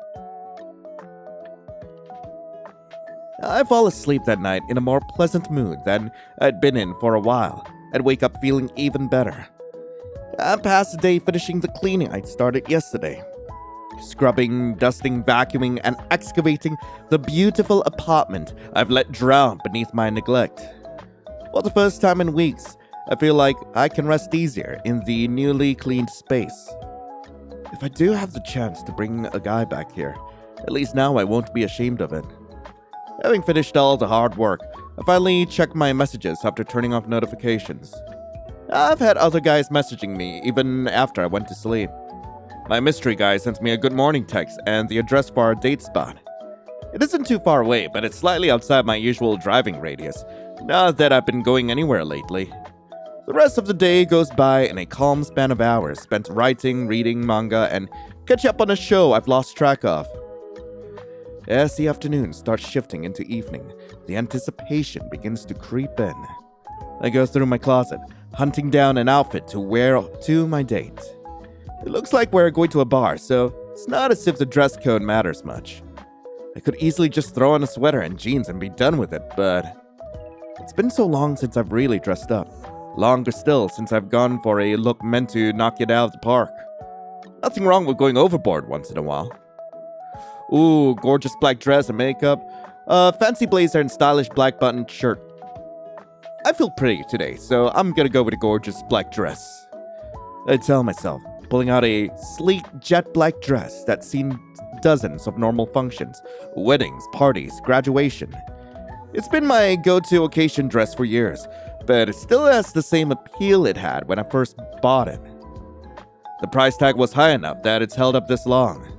A: I fall asleep that night in a more pleasant mood than I'd been in for a while, and wake up feeling even better. I passed the day finishing the cleaning I'd started yesterday. Scrubbing, dusting, vacuuming, and excavating the beautiful apartment I've let drown beneath my neglect. For the first time in weeks, I feel like I can rest easier in the newly cleaned space. If I do have the chance to bring a guy back here, at least now I won't be ashamed of it. Having finished all the hard work, I finally checked my messages after turning off notifications. I've had other guys messaging me even after I went to sleep. My mystery guy sent me a good morning text and the address for our date spot. It isn't too far away, but it's slightly outside my usual driving radius, not that I've been going anywhere lately. The rest of the day goes by in a calm span of hours spent writing, reading manga, and catch up on a show I've lost track of. As the afternoon starts shifting into evening, the anticipation begins to creep in. I go through my closet, hunting down an outfit to wear to my date. It looks like we're going to a bar, so it's not as if the dress code matters much. I could easily just throw on a sweater and jeans and be done with it, but it's been so long since I've really dressed up. Longer still since I've gone for a look meant to knock it out of the park. Nothing wrong with going overboard once in a while. Ooh, gorgeous black dress and makeup, fancy blazer and stylish black buttoned shirt. I feel pretty today, so I'm gonna go with a gorgeous black dress. I tell myself, pulling out a sleek jet black dress that's seen dozens of normal functions, weddings, parties, graduation. It's been my go-to occasion dress for years, but it still has the same appeal it had when I first bought it. The price tag was high enough that it's held up this long.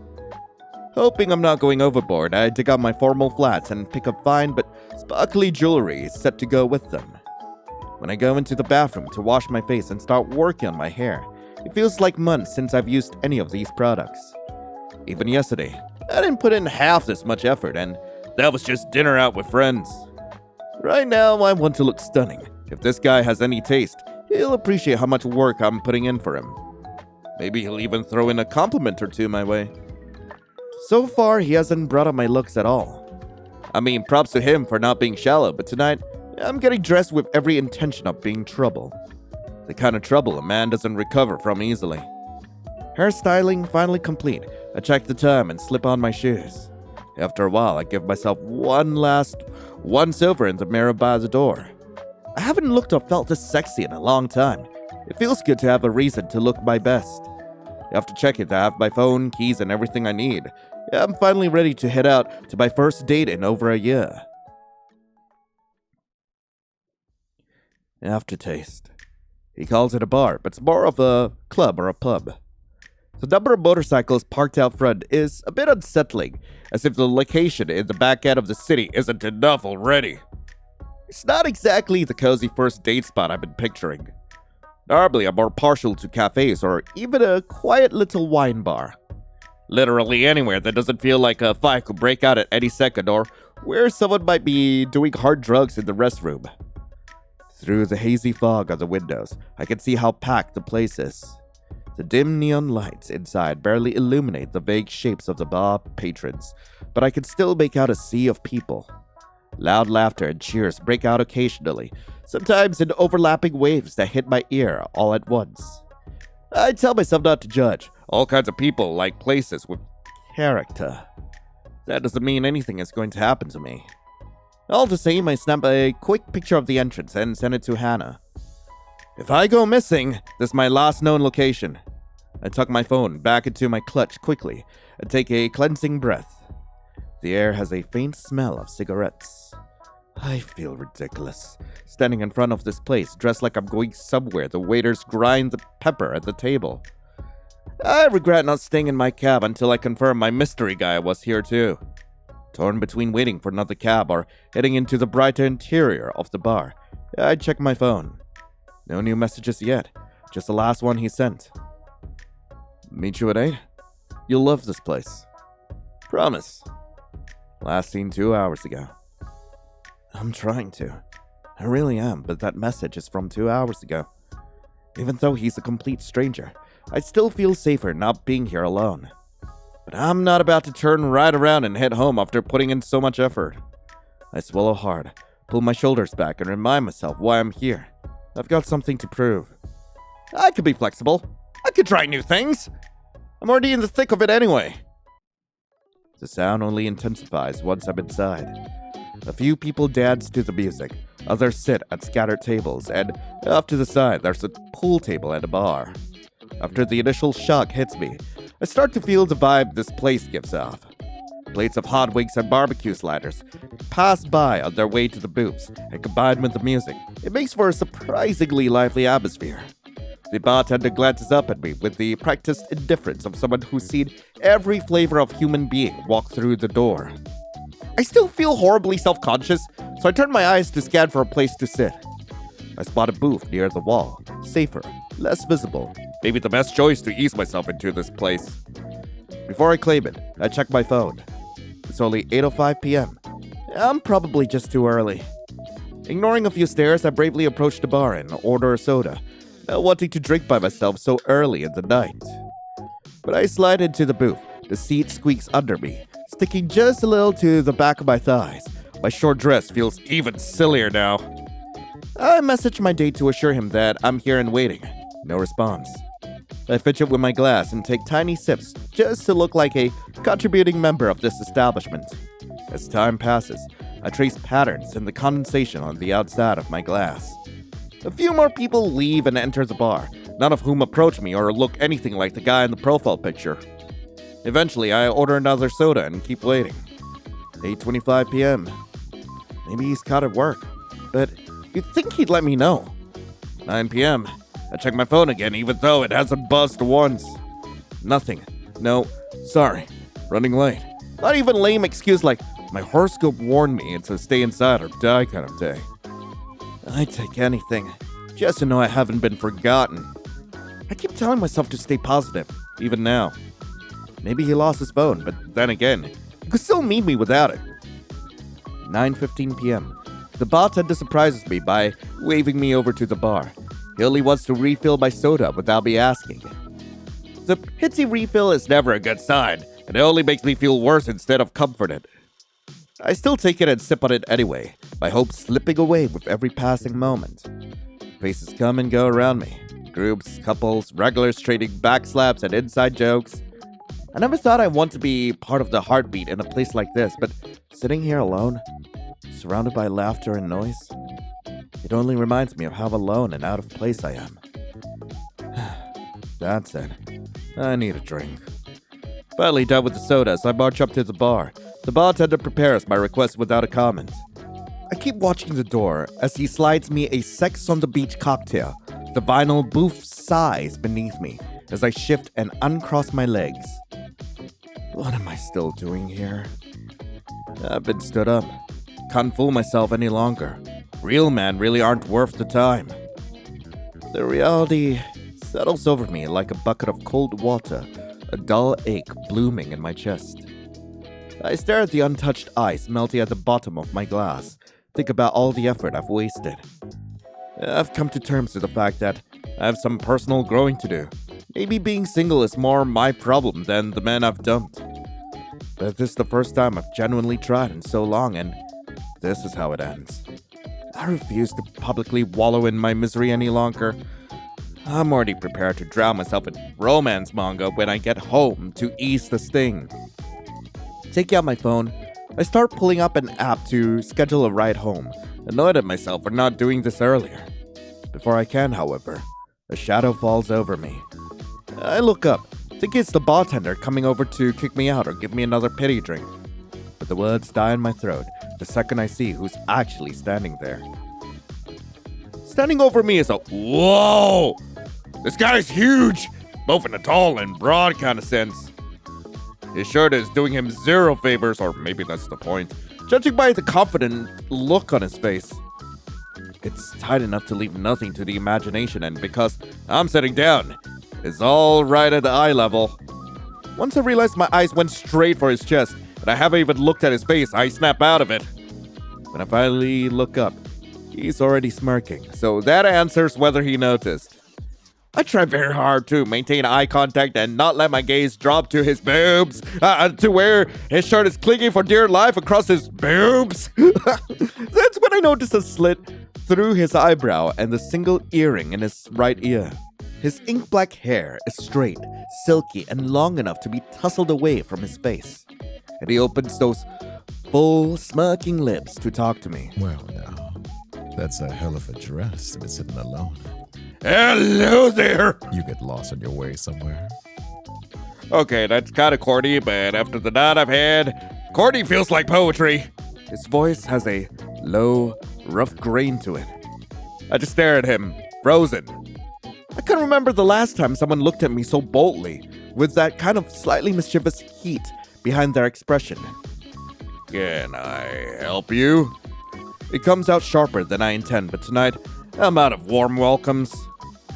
A: Hoping I'm not going overboard, I dig out my formal flats and pick up fine but sparkly jewelry set to go with them. When I go into the bathroom to wash my face and start working on my hair, it feels like months since I've used any of these products. Even yesterday, I didn't put in half this much effort, and that was just dinner out with friends. Right now, I want to look stunning. If this guy has any taste, he'll appreciate how much work I'm putting in for him. Maybe he'll even throw in a compliment or two my way. So far, he hasn't brought up my looks at all. I mean, props to him for not being shallow, but tonight, I'm getting dressed with every intention of being trouble. The kind of trouble a man doesn't recover from easily. Hairstyling finally complete. I check the time and slip on my shoes. After a while, I give myself one last once-over in the mirror by the door. I haven't looked or felt this sexy in a long time. It feels good to have a reason to look my best. After checking that I have my phone, keys, and everything I need, I'm finally ready to head out to my first date in over a year. Aftertaste. He calls it a bar, but it's more of a club or a pub. The number of motorcycles parked out front is a bit unsettling, as if the location in the back end of the city isn't enough already. It's not exactly the cozy first date spot I've been picturing. Normally, I'm more partial to cafes or even a quiet little wine bar. Literally anywhere that doesn't feel like a fight could break out at any second, or where someone might be doing hard drugs in the restroom. Through the hazy fog on the windows, I can see how packed the place is. The dim neon lights inside barely illuminate the vague shapes of the bar patrons, but I can still make out a sea of people. Loud laughter and cheers break out occasionally, sometimes in overlapping waves that hit my ear all at once. I tell myself not to judge. All kinds of people like places with character. That doesn't mean anything is going to happen to me. All the same, I snap a quick picture of the entrance and send it to Hannah. If I go missing, this is my last known location. I tuck my phone back into my clutch quickly and take a cleansing breath. The air has a faint smell of cigarettes. I feel ridiculous, standing in front of this place, dressed like I'm going somewhere. The waiters grind the pepper at the table. I regret not staying in my cab until I confirmed my mystery guy was here too. Torn between waiting for another cab or heading into the brighter interior of the bar, I check my phone. No new messages yet, just the last one he sent. Meet you at 8? You'll love this place. Promise. Last seen 2 hours ago. I'm trying to. I really am, but that message is from 2 hours ago. Even though he's a complete stranger, I still feel safer not being here alone. But I'm not about to turn right around and head home after putting in so much effort. I swallow hard, pull my shoulders back, and remind myself why I'm here. I've got something to prove. I could be flexible. I could try new things. I'm already in the thick of it anyway. The sound only intensifies once I'm inside. A few people dance to the music, others sit at scattered tables, and off to the side there's a pool table and a bar. After the initial shock hits me, I start to feel the vibe this place gives off. Plates of hot wings and barbecue sliders pass by on their way to the booths, and combined with the music, it makes for a surprisingly lively atmosphere. The bartender glances up at me with the practiced indifference of someone who's seen every flavor of human being walk through the door. I still feel horribly self-conscious, so I turn my eyes to scan for a place to sit. I spot a booth near the wall, safer, less visible. Maybe the best choice to ease myself into this place. Before I claim it, I check my phone. It's only 8:05 p.m. I'm probably just too early. Ignoring a few stares, I bravely approach the bar and order a soda, not wanting to drink by myself so early in the night. But I slide into the booth. The seat squeaks under me, sticking just a little to the back of my thighs. My short dress feels even sillier now. I message my date to assure him that I'm here and waiting. No response. I fidget with my glass and take tiny sips just to look like a contributing member of this establishment. As time passes, I trace patterns in the condensation on the outside of my glass. A few more people leave and enter the bar, none of whom approach me or look anything like the guy in the profile picture. Eventually, I order another soda and keep waiting. 8:25 p.m. Maybe he's caught at work, but you'd think he'd let me know. 9 p.m. I check my phone again, even though it hasn't buzzed once. Nothing. No, sorry. Running late. Not even lame excuse like, my horoscope warned me it's a stay inside or die kind of day. I'd take anything, just to know I haven't been forgotten. I keep telling myself to stay positive, even now. Maybe he lost his phone, but then again, he could still meet me without it. 9:15 p.m. The bartender surprises me by waving me over to the bar. He only wants to refill my soda without me asking. The pitsy refill is never a good sign, and it only makes me feel worse instead of comforted. I still take it and sip on it anyway, my hopes slipping away with every passing moment. Faces come and go around me. Groups, couples, regulars trading backslaps and inside jokes. I never thought I'd want to be part of the heartbeat in a place like this, but sitting here alone, surrounded by laughter and noise, it only reminds me of how alone and out of place I am. That's it. I need a drink. Finally done with the sodas, I march up to the bar. The bartender prepares my request without a comment. I keep watching the door as he slides me a Sex on the Beach cocktail. The vinyl booth sighs beneath me as I shift and uncross my legs. What am I still doing here? I've been stood up. Can't fool myself any longer. Real men really aren't worth the time. The reality settles over me like a bucket of cold water, a dull ache blooming in my chest. I stare at the untouched ice melting at the bottom of my glass, think about all the effort I've wasted. I've come to terms with the fact that I have some personal growing to do. Maybe being single is more my problem than the men I've dumped. But this is the first time I've genuinely tried in so long, and this is how it ends. I refuse to publicly wallow in my misery any longer. I'm already prepared to drown myself in romance manga when I get home to ease the sting. Taking out my phone, I start pulling up an app to schedule a ride home, annoyed at myself for not doing this earlier. Before I can, however, a shadow falls over me. I look up, thinking it's the bartender coming over to kick me out or give me another pity drink. But the words die in my throat the second I see who's actually standing there. Standing over me is a whoa! This guy's huge, both in a tall and broad kind of sense. His shirt is doing him zero favors, or maybe that's the point, judging by the confident look on his face. It's tight enough to leave nothing to the imagination, and because I'm sitting down, it's all right at the eye level. Once I realized my eyes went straight for his chest, and I haven't even looked at his face, I snap out of it. When I finally look up, he's already smirking, so that answers whether he noticed. I try very hard to maintain eye contact and not let my gaze drop to his boobs, to where his shirt is clinging for dear life across his boobs. That's when I notice a slit through his eyebrow and the single earring in his right ear. His ink black hair is straight, silky, and long enough to be tousled away from his face. And he opens those full, smirking lips to talk to me.
B: Well, now, that's a hell of a dress to be sitting alone.
A: Hello there!
B: You get lost on your way somewhere.
A: Okay, that's kind of corny, but after the night I've had, corny feels like poetry. His voice has a low, rough grain to it. I just stare at him, frozen. I can't remember the last time someone looked at me so boldly, with that kind of slightly mischievous heat behind their expression. Can I help you? It comes out sharper than I intend, but tonight, I'm out of warm welcomes.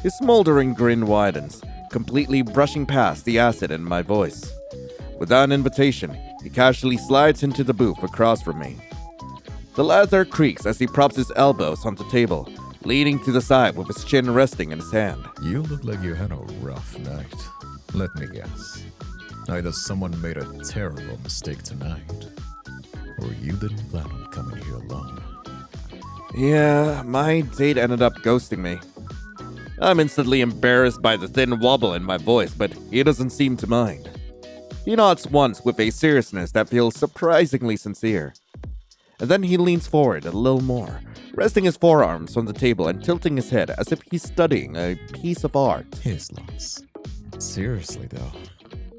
A: His smoldering grin widens, completely brushing past the acid in my voice. Without an invitation, he casually slides into the booth across from me. The leather creaks as he props his elbows on the table, leaning to the side with his chin resting in his hand.
B: You look like you had a rough night. Let me guess. Either someone made a terrible mistake tonight, or you didn't plan on coming here alone.
A: Yeah, my date ended up ghosting me. I'm instantly embarrassed by the thin wobble in my voice, but he doesn't seem to mind. He nods once with a seriousness that feels surprisingly sincere. And then he leans forward a little more, resting his forearms on the table and tilting his head as if he's studying a piece of art.
B: His loss. Seriously though,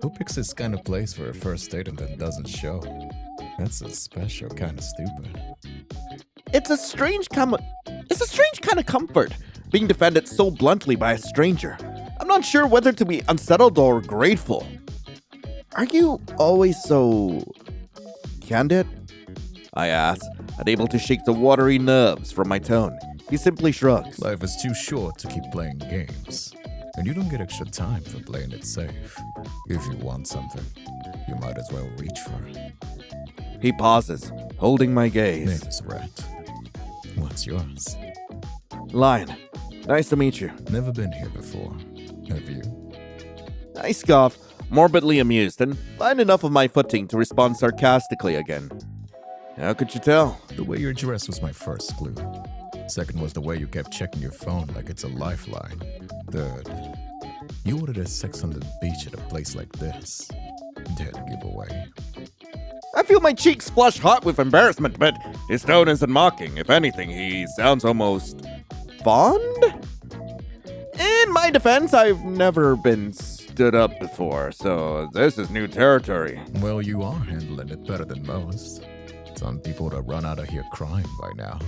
B: who picks this kind of place for a first date and then doesn't show? That's a special kind of stupid.
A: It's a strange kind of comfort, being defended so bluntly by a stranger. I'm not sure whether to be unsettled or grateful. Are you always so candid? I ask, unable to shake the watery nerves from my tone. He simply shrugs.
B: Life is too short to keep playing games, and you don't get extra time for playing it safe. If you want something, you might as well reach for it.
A: He pauses, holding my gaze.
B: Name is Rat. What's yours?
A: Lion. Nice to meet you.
B: Never been here before. Have you?
A: I scoff, morbidly amused, and find enough of my footing to respond sarcastically again. How could you tell?
B: The way you're dressed was my first clue. Second was the way you kept checking your phone like it's a lifeline. Third, you ordered a sex on the beach at a place like this. Dead giveaway.
A: I feel my cheeks flush hot with embarrassment, but his tone isn't mocking. If anything, he sounds almost fond? In my defense, I've never been stood up before, so this is new territory.
B: Well, you are handling it better than most. Some people would have run out of here crying by now.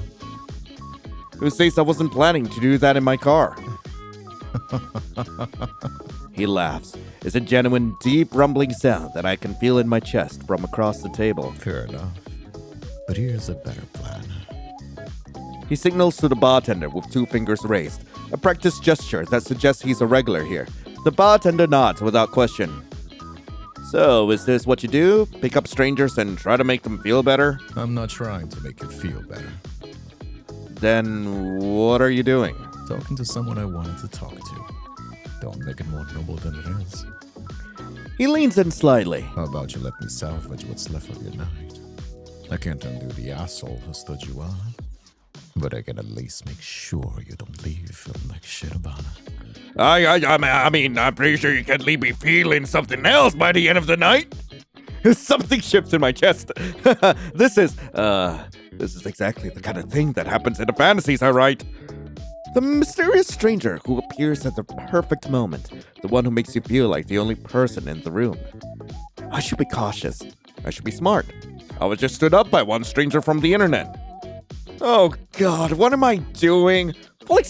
A: Who says I wasn't planning to do that in my car? He laughs. It's a genuine, deep, rumbling sound that I can feel in my chest from across the table.
B: Fair enough. But here's a better plan.
A: He signals to the bartender with 2 fingers raised, a practiced gesture that suggests he's a regular here. The bartender nods without question. So, is this what you do? Pick up strangers and try to make them feel better?
B: I'm not trying to make you feel better.
A: Then what are you doing?
B: Talking to someone I wanted to talk to. Don't make it more noble than it is.
A: He leans in slightly.
B: How about you let me salvage what's left of your night? I can't undo the asshole who stood you up, but I can at least make sure you don't leave feeling like shit about it.
A: I mean, I'm pretty sure you can leave me feeling something else by the end of the night. Something shifts in my chest. This is exactly the kind of thing that happens in the fantasies I write. The mysterious stranger who appears at the perfect moment, the one who makes you feel like the only person in the room. I should be cautious. I should be smart. I was just stood up by one stranger from the internet. Oh God, what am I doing? Falling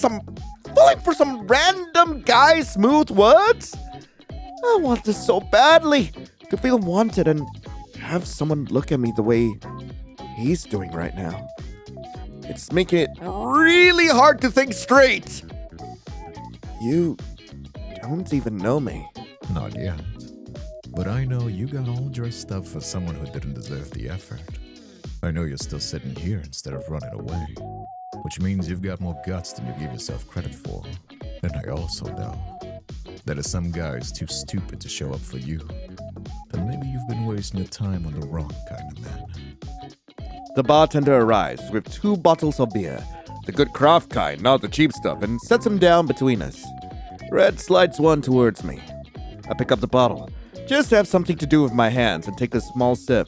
A: for some random guy's smooth words? I want this so badly, to feel wanted and have someone look at me the way he's doing right now. It's making it really hard to think straight. You don't even know me.
B: Not yet. But I know you got all dressed up for someone who didn't deserve the effort. I know you're still sitting here instead of running away, which means you've got more guts than you give yourself credit for. And I also know that if some guy is too stupid to show up for you, then maybe you've been wasting your time on the wrong kind of man.
A: The bartender arrives with 2 bottles of beer, the good craft kind, not the cheap stuff, and sets them down between us. Red slides one towards me. I pick up the bottle, just to have something to do with my hands, and take a small sip.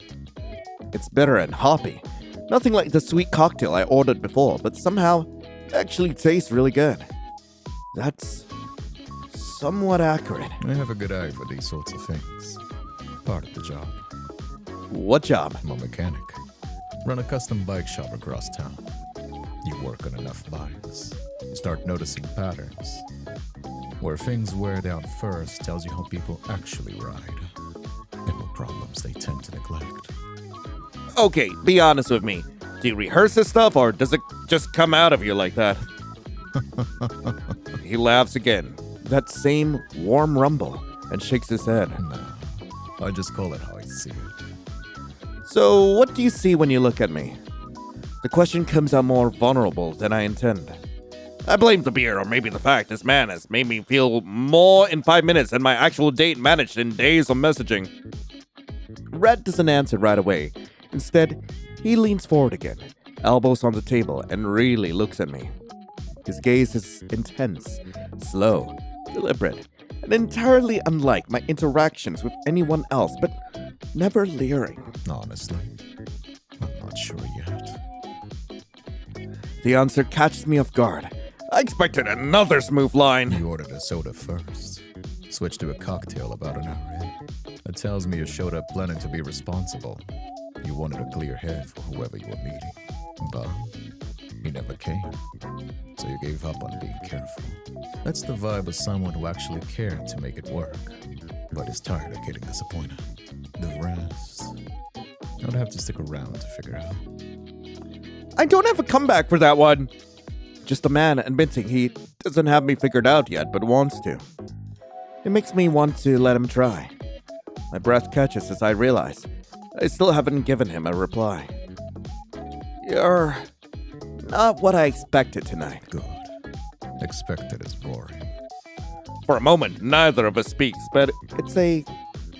A: It's bitter and hoppy. Nothing like the sweet cocktail I ordered before, but somehow actually tastes really good. That's somewhat accurate.
B: I have a good eye for these sorts of things. Part of the job.
A: What job?
B: I'm a mechanic. Run a custom bike shop across town. You work on enough bikes, you start noticing patterns. Where things wear down first tells you how people actually ride, and what problems they tend to neglect.
A: Okay, be honest with me. Do you rehearse this stuff, or does it just come out of you like that? He laughs again, that same warm rumble, and shakes his head.
B: No, I just call it how I see it.
A: So, what do you see when you look at me? The question comes out more vulnerable than I intend. I blame the beer, or maybe the fact this man has made me feel more in 5 minutes than my actual date managed in days of messaging. Red doesn't answer right away. Instead, he leans forward again, elbows on the table, and really looks at me. His gaze is intense, slow, deliberate, and entirely unlike my interactions with anyone else, but never leering.
B: Honestly, I'm not sure yet.
A: The answer catches me off guard. I expected another smooth line.
B: You ordered a soda first, switched to a cocktail about an hour in. That tells me you showed up planning to be responsible. You wanted a clear head for whoever you were meeting, but he never came. So you gave up on being careful. That's the vibe of someone who actually cared to make it work, but is tired of getting disappointed. The rest, I'd have to stick around to figure out.
A: I don't have a comeback for that one. Just a man admitting he doesn't have me figured out yet, but wants to. It makes me want to let him try. My breath catches as I realize I still haven't given him a reply. You're not what I expected tonight.
B: Good. Expected is boring.
A: For a moment, neither of us speaks, but it's a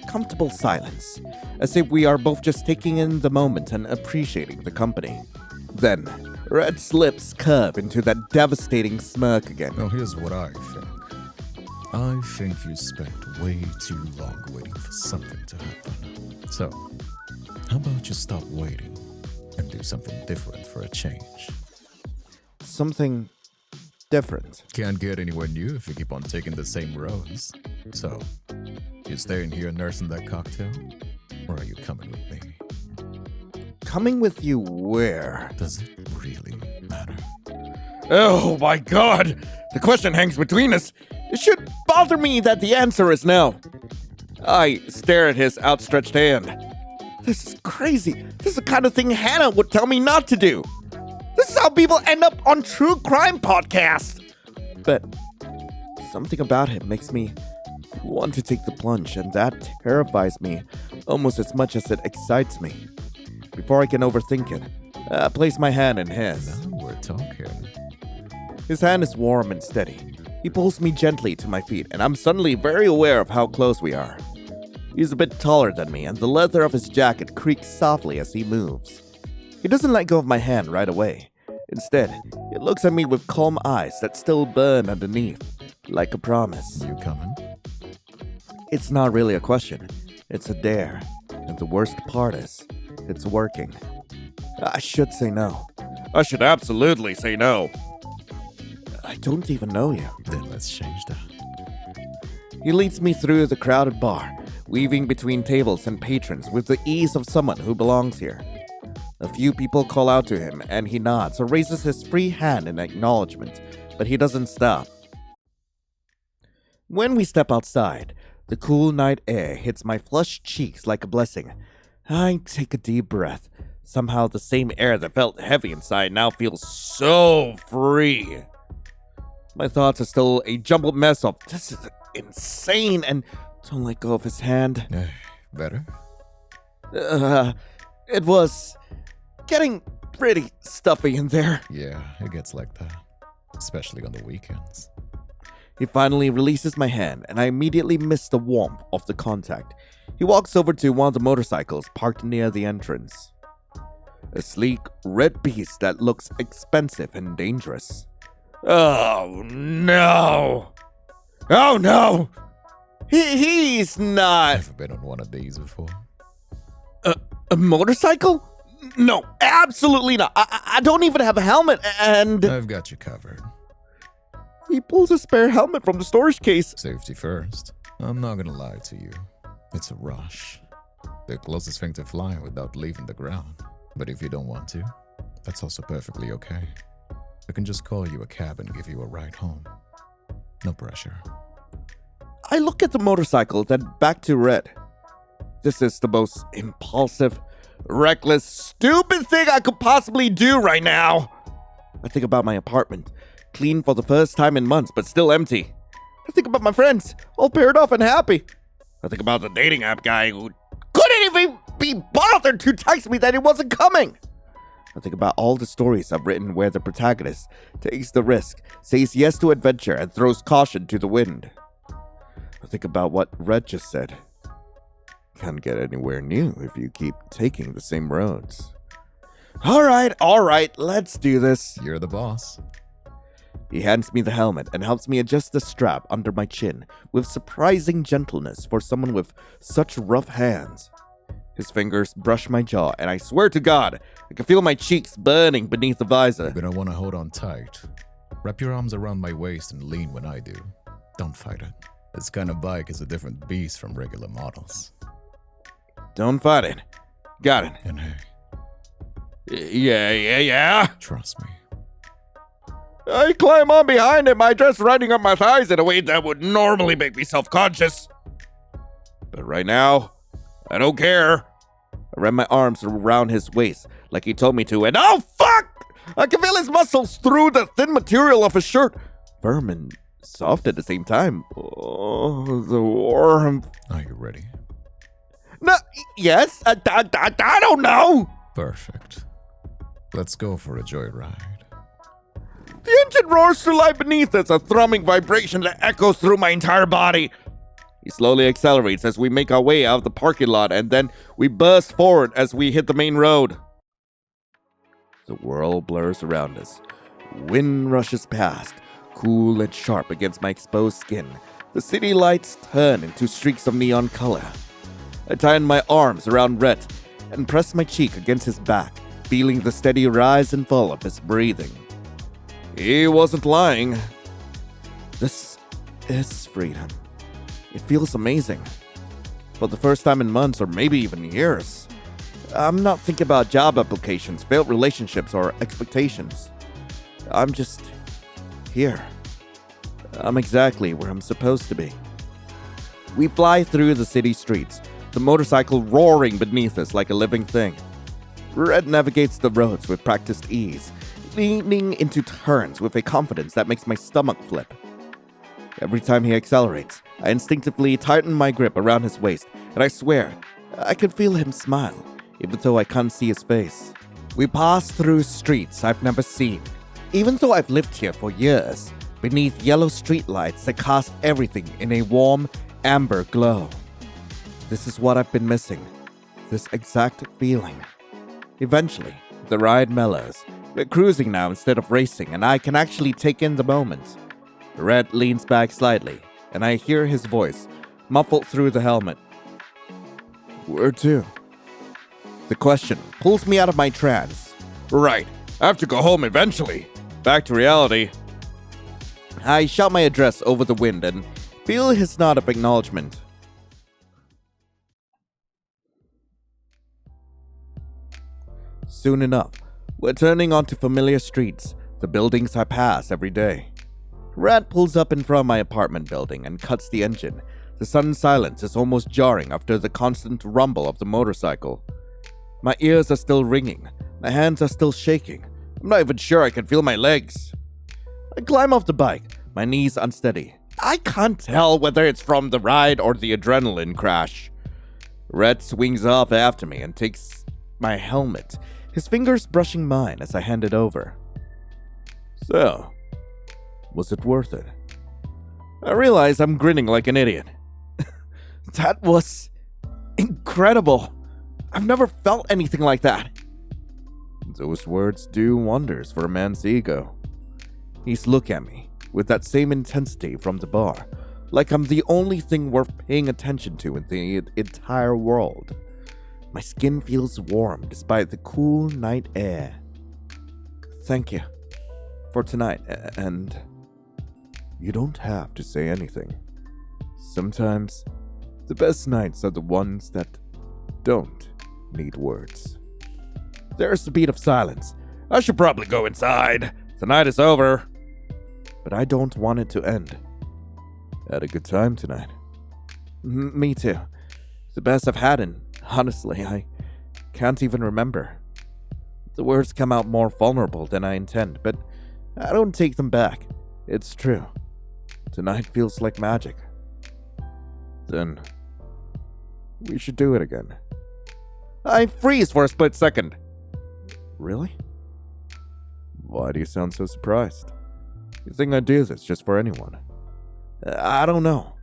A: comfortable silence, as if we are both just taking in the moment and appreciating the company. Then, Red's lips curve into that devastating smirk again.
B: Now here's what I think. I think you spent way too long waiting for something to happen. So, how about you stop waiting and do something different for a change?
A: Something different.
B: Can't get anywhere new if you keep on taking the same roads. So, you staying here nursing that cocktail? Or are you coming with me?
A: Coming with you where?
B: Does it really matter?
A: Oh my God! The question hangs between us. It should bother me that the answer is no. I stare at his outstretched hand. This is crazy. This is the kind of thing Hannah would tell me not to do. This is how people end up on true crime podcasts. But something about him makes me want to take the plunge, and that terrifies me almost as much as it excites me. Before I can overthink it, I place my hand in his.
B: Now we're talking.
A: His hand is warm and steady. He pulls me gently to my feet, and I'm suddenly very aware of how close we are. He's a bit taller than me, and the leather of his jacket creaks softly as he moves. He doesn't let go of my hand right away. Instead, he looks at me with calm eyes that still burn underneath, like a promise.
B: You coming?
A: It's not really a question. It's a dare. And the worst part is, it's working. I should say no. I should absolutely say no. I don't even know you.
B: Then let's change that.
A: He leads me through the crowded bar, weaving between tables and patrons with the ease of someone who belongs here. A few people call out to him, and he nods or raises his free hand in acknowledgement, but he doesn't stop. When we step outside, the cool night air hits my flushed cheeks like a blessing. I take a deep breath. Somehow the same air that felt heavy inside now feels so free. My thoughts are still a jumbled mess of, this is insane, and don't let go of his hand.
B: Better?
A: It was getting pretty stuffy in there.
B: Yeah, it gets like that. Especially on the weekends.
A: He finally releases my hand, and I immediately miss the warmth of the contact. He walks over to one of the motorcycles parked near the entrance. A sleek, red beast that looks expensive and dangerous. Oh no! Oh no! He's not...
B: Never been on one of these before.
A: A motorcycle? No, absolutely not. I don't even have a helmet, and...
B: I've got you covered.
A: He pulls a spare helmet from the storage case.
B: Safety first. I'm not gonna lie to you. It's a rush. The closest thing to flying without leaving the ground. But if you don't want to, that's also perfectly okay. I can just call you a cab and give you a ride home. No pressure.
A: I look at the motorcycle, then back to Red. This is the most impulsive, reckless, stupid thing I could possibly do right now. I think about my apartment, clean for the first time in months, but still empty. I think about my friends, all paired off and happy. I think about the dating app guy who couldn't even be bothered to text me that he wasn't coming. I think about all the stories I've written where the protagonist takes the risk, says yes to adventure, and throws caution to the wind. I think about what Red just said. Can't get anywhere new if you keep taking the same roads. All right, let's do this.
B: You're the boss.
A: He hands me the helmet and helps me adjust the strap under my chin with surprising gentleness for someone with such rough hands. His fingers brush my jaw, and I swear to God, I can feel my cheeks burning beneath the visor.
B: You're gonna want to hold on tight. Wrap your arms around my waist and lean when I do. Don't fight it. This kind of bike is a different beast from regular models.
A: Don't fight it. Got it.
B: And hey,
A: Yeah.
B: trust me.
A: I climb on behind him, I just riding up my thighs in a way that would normally make me self-conscious. But right now, I don't care. I ran my arms around his waist like he told me to, and oh fuck! I can feel his muscles through the thin material of his shirt. Firm and soft at the same time. Oh, the warmth.
B: Are you ready?
A: No, yes, I don't know.
B: Perfect. Let's go for a joyride.
A: The engine roars to life beneath us, a thrumming vibration that echoes through my entire body. He slowly accelerates as we make our way out of the parking lot, and then we burst forward as we hit the main road. The world blurs around us. Wind rushes past, cool and sharp against my exposed skin. The city lights turn into streaks of neon color. I tighten my arms around Rhett and press my cheek against his back, feeling the steady rise and fall of his breathing. He wasn't lying. This is freedom. It feels amazing. For the first time in months or maybe even years. I'm not thinking about job applications, failed relationships, or expectations. I'm just here. I'm exactly where I'm supposed to be. We fly through the city streets, the motorcycle roaring beneath us like a living thing. Red navigates the roads with practiced ease, leaning into turns with a confidence that makes my stomach flip. Every time he accelerates, I instinctively tighten my grip around his waist, and I swear, I can feel him smile, even though I can't see his face. We pass through streets I've never seen, even though I've lived here for years, beneath yellow streetlights that cast everything in a warm, amber glow. This is what I've been missing, this exact feeling. Eventually, the ride mellows. We're cruising now instead of racing, and I can actually take in the moment. Red leans back slightly, and I hear his voice, muffled through the helmet. Where to? The question pulls me out of my trance. Right, I have to go home eventually. Back to reality. I shout my address over the wind and feel his nod of acknowledgement. Soon enough, we're turning onto familiar streets, the buildings I pass every day. Rat pulls up in front of my apartment building and cuts the engine. The sudden silence is almost jarring after the constant rumble of the motorcycle. My ears are still ringing. My hands are still shaking. I'm not even sure I can feel my legs. I climb off the bike, my knees unsteady. I can't tell whether it's from the ride or the adrenaline crash. Red swings off after me and takes my helmet, his fingers brushing mine as I hand it over. So, was it worth it? I realize I'm grinning like an idiot. That was incredible. I've never felt anything like that. Those words do wonders for a man's ego. He's looking at me with that same intensity from the bar, like I'm the only thing worth paying attention to in the entire world. My skin feels warm despite the cool night air. Thank you for tonight, and you don't have to say anything. Sometimes the best nights are the ones that don't need words. There's a beat of silence. I should probably go inside. The night is over. But I don't want it to end. Had a good time tonight. Me too. The best I've had, and honestly, I can't even remember. The words come out more vulnerable than I intend, but I don't take them back. It's true. Tonight feels like magic. Then we should do it again. I freeze for a split second. Really? Why do you sound so surprised? You think I do this just for anyone? I don't know.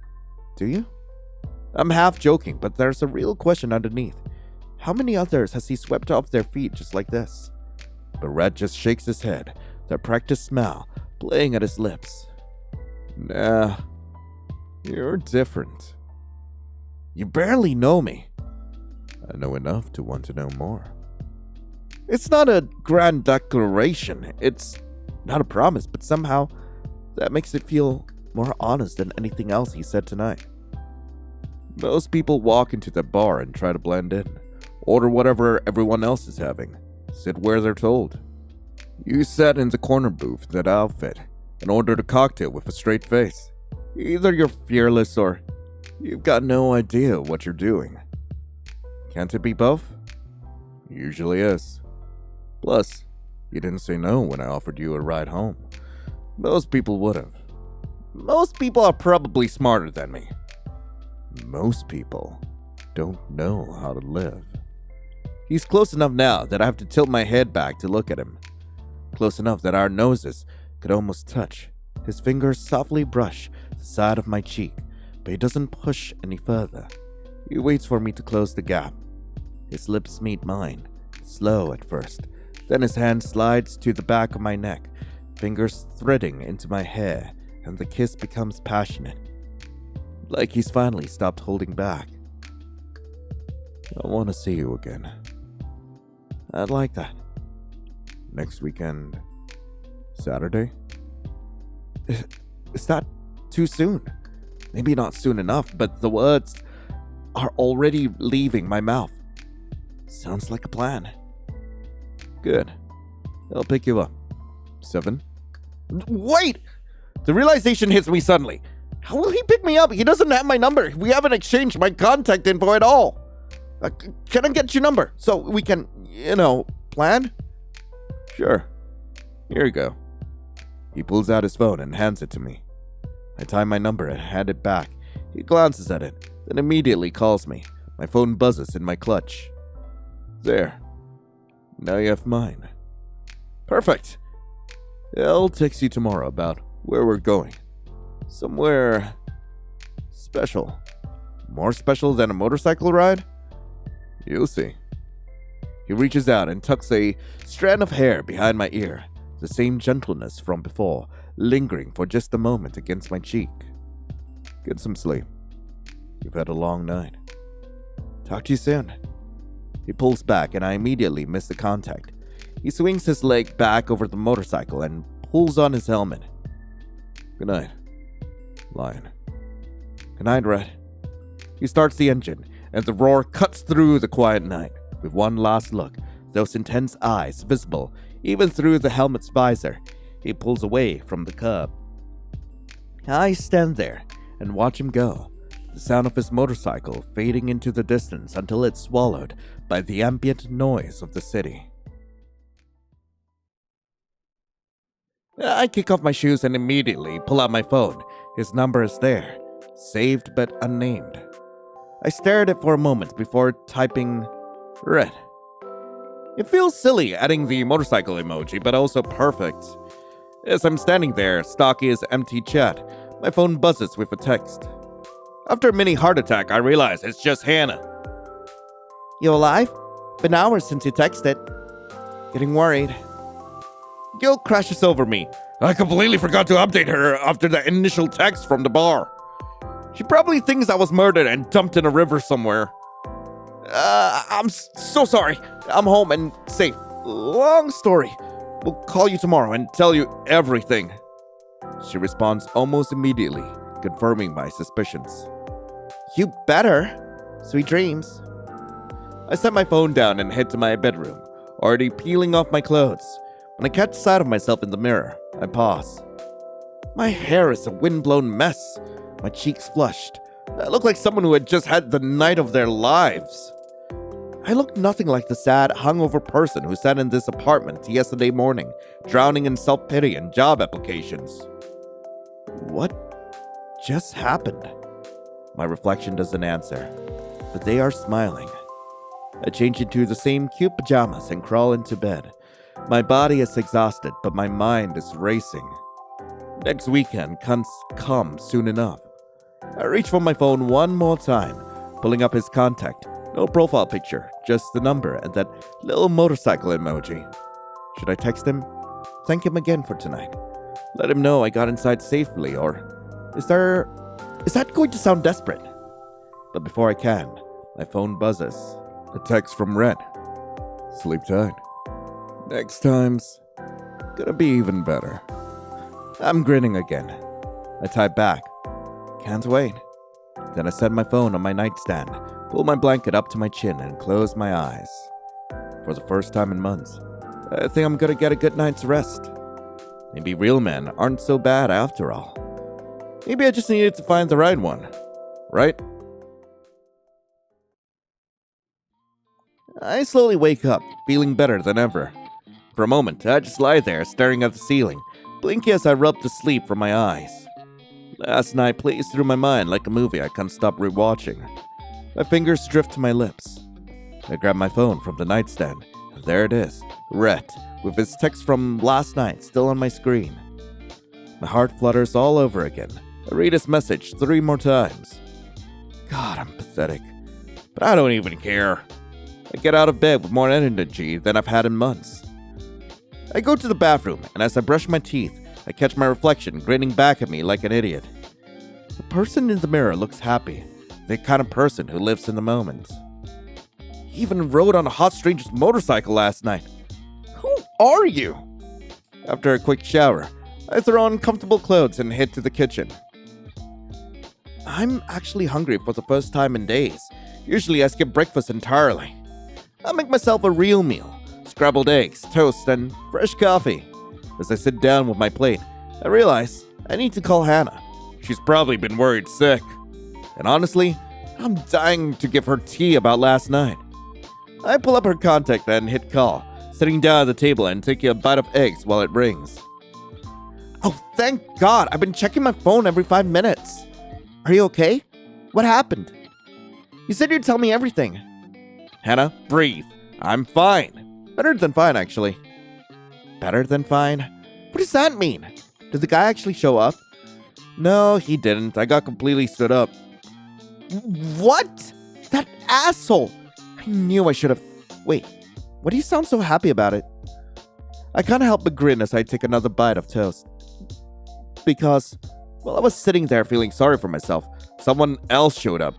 A: Do you? I'm half joking, but there's a real question underneath. How many others has he swept off their feet just like this? But Red just shakes his head, that practiced smile playing at his lips. Nah, you're different. You barely know me. I know enough to want to know more. It's not a grand declaration. It's not a promise, but somehow that makes it feel more honest than anything else he said tonight. Most people walk into the bar and try to blend in, order whatever everyone else is having, sit where they're told. You sat in the corner booth, that outfit, and ordered a cocktail with a straight face. Either you're fearless or you've got no idea what you're doing. Can't it be both? Usually is. Plus, you didn't say no when I offered you a ride home. Most people would have. Most people are probably smarter than me. Most people don't know how to live. He's close enough now that I have to tilt my head back to look at him. Close enough that our noses could almost touch. His fingers softly brush the side of my cheek, but he doesn't push any further. He waits for me to close the gap. His lips meet mine, slow at first. Then his hand slides to the back of my neck, fingers threading into my hair, and the kiss becomes passionate. Like he's finally stopped holding back. I want to see you again. I'd like that. Next weekend, Saturday? Is that too soon? Maybe not soon enough, but the words are already leaving my mouth. Sounds like a plan. Good. I'll pick you up. 7? Wait! The realization hits me suddenly. How will he pick me up? He doesn't have my number. We haven't exchanged my contact info at all. Can I get your number so we can, plan? Sure. Here you go. He pulls out his phone and hands it to me. I tie my number and hand it back. He glances at it, then immediately calls me. My phone buzzes in my clutch. There. Now you have mine. Perfect. I'll text you tomorrow about where we're going. Somewhere special. More special than a motorcycle ride? You'll see. He reaches out and tucks a strand of hair behind my ear, the same gentleness from before, lingering for just a moment against my cheek. Get some sleep. You've had a long night. Talk to you soon. He pulls back and I immediately miss the contact. He swings his leg back over the motorcycle and pulls on his helmet. Good night, Lion. Good night, Red. He starts the engine and the roar cuts through the quiet night. With one last look, those intense eyes visible even through the helmet's visor, he pulls away from the curb. I stand there and watch him go, the sound of his motorcycle fading into the distance until it's swallowed by the ambient noise of the city. I kick off my shoes and immediately pull out my phone. His number is there, saved but unnamed. I stare at it for a moment before typing Red. It feels silly adding the motorcycle emoji, but also perfect. As I'm standing there, stalking his empty chat, my phone buzzes with a text. After a mini heart attack, I realize it's just Hannah. You alive? Been hours since you texted. Getting worried. Guilt crashes over me. I completely forgot to update her after the initial text from the bar. She probably thinks I was murdered and dumped in a river somewhere. I'm so sorry. I'm home and safe. Long story. We'll call you tomorrow and tell you everything. She responds almost immediately, confirming my suspicions. You better. Sweet dreams. I set my phone down and head to my bedroom, already peeling off my clothes. When I catch sight of myself in the mirror, I pause. My hair is a windblown mess. My cheeks flushed. I look like someone who had just had the night of their lives. I look nothing like the sad, hungover person who sat in this apartment yesterday morning, drowning in self-pity and job applications. What just happened? My reflection doesn't answer, but they are smiling. I change into the same cute pajamas and crawl into bed. My body is exhausted, but my mind is racing. Next weekend can't come soon enough. I reach for my phone one more time, pulling up his contact. No profile picture, just the number and that little motorcycle emoji. Should I text him? Thank him again for tonight. Let him know I got inside safely, or is that going to sound desperate? But before I can, my phone buzzes. A text from Red. Sleep tight. Next time's gonna be even better. I'm grinning again. I type back. Can't wait. Then I set my phone on my nightstand, pull my blanket up to my chin, and close my eyes. For the first time in months, I think I'm gonna get a good night's rest. Maybe real men aren't so bad after all. Maybe I just needed to find the right one, right? I slowly wake up, feeling better than ever. For a moment, I just lie there staring at the ceiling, blinking as I rub the sleep from my eyes. Last night plays through my mind like a movie I can't stop rewatching. My fingers drift to my lips. I grab my phone from the nightstand, and there it is, Red, with his text from last night still on my screen. My heart flutters all over again. I read his message 3 more times. God, I'm pathetic. But I don't even care. I get out of bed with more energy than I've had in months. I go to the bathroom, and as I brush my teeth, I catch my reflection grinning back at me like an idiot. The person in the mirror looks happy, the kind of person who lives in the moment. He even rode on a hot stranger's motorcycle last night. Who are you? After a quick shower, I throw on comfortable clothes and head to the kitchen. I'm actually hungry for the first time in days. Usually I skip breakfast entirely. I make myself a real meal. Scrambled eggs, toast, and fresh coffee. As I sit down with my plate, I realize I need to call Hannah. She's probably been worried sick. And honestly, I'm dying to give her tea about last night. I pull up her contact and hit call, sitting down at the table and taking a bite of eggs while it rings. Oh, thank God! I've been checking my phone every 5 minutes. Are you okay? What happened? You said you'd tell me everything. Hannah, breathe. I'm fine. Better than fine, actually. Better than fine? What does that mean? Did the guy actually show up? No, he didn't. I got completely stood up. What? That asshole! I knew I should have... Wait, why do you sound so happy about it? I can't help but grin as I take another bite of toast. Because, while I was sitting there feeling sorry for myself, someone else showed up.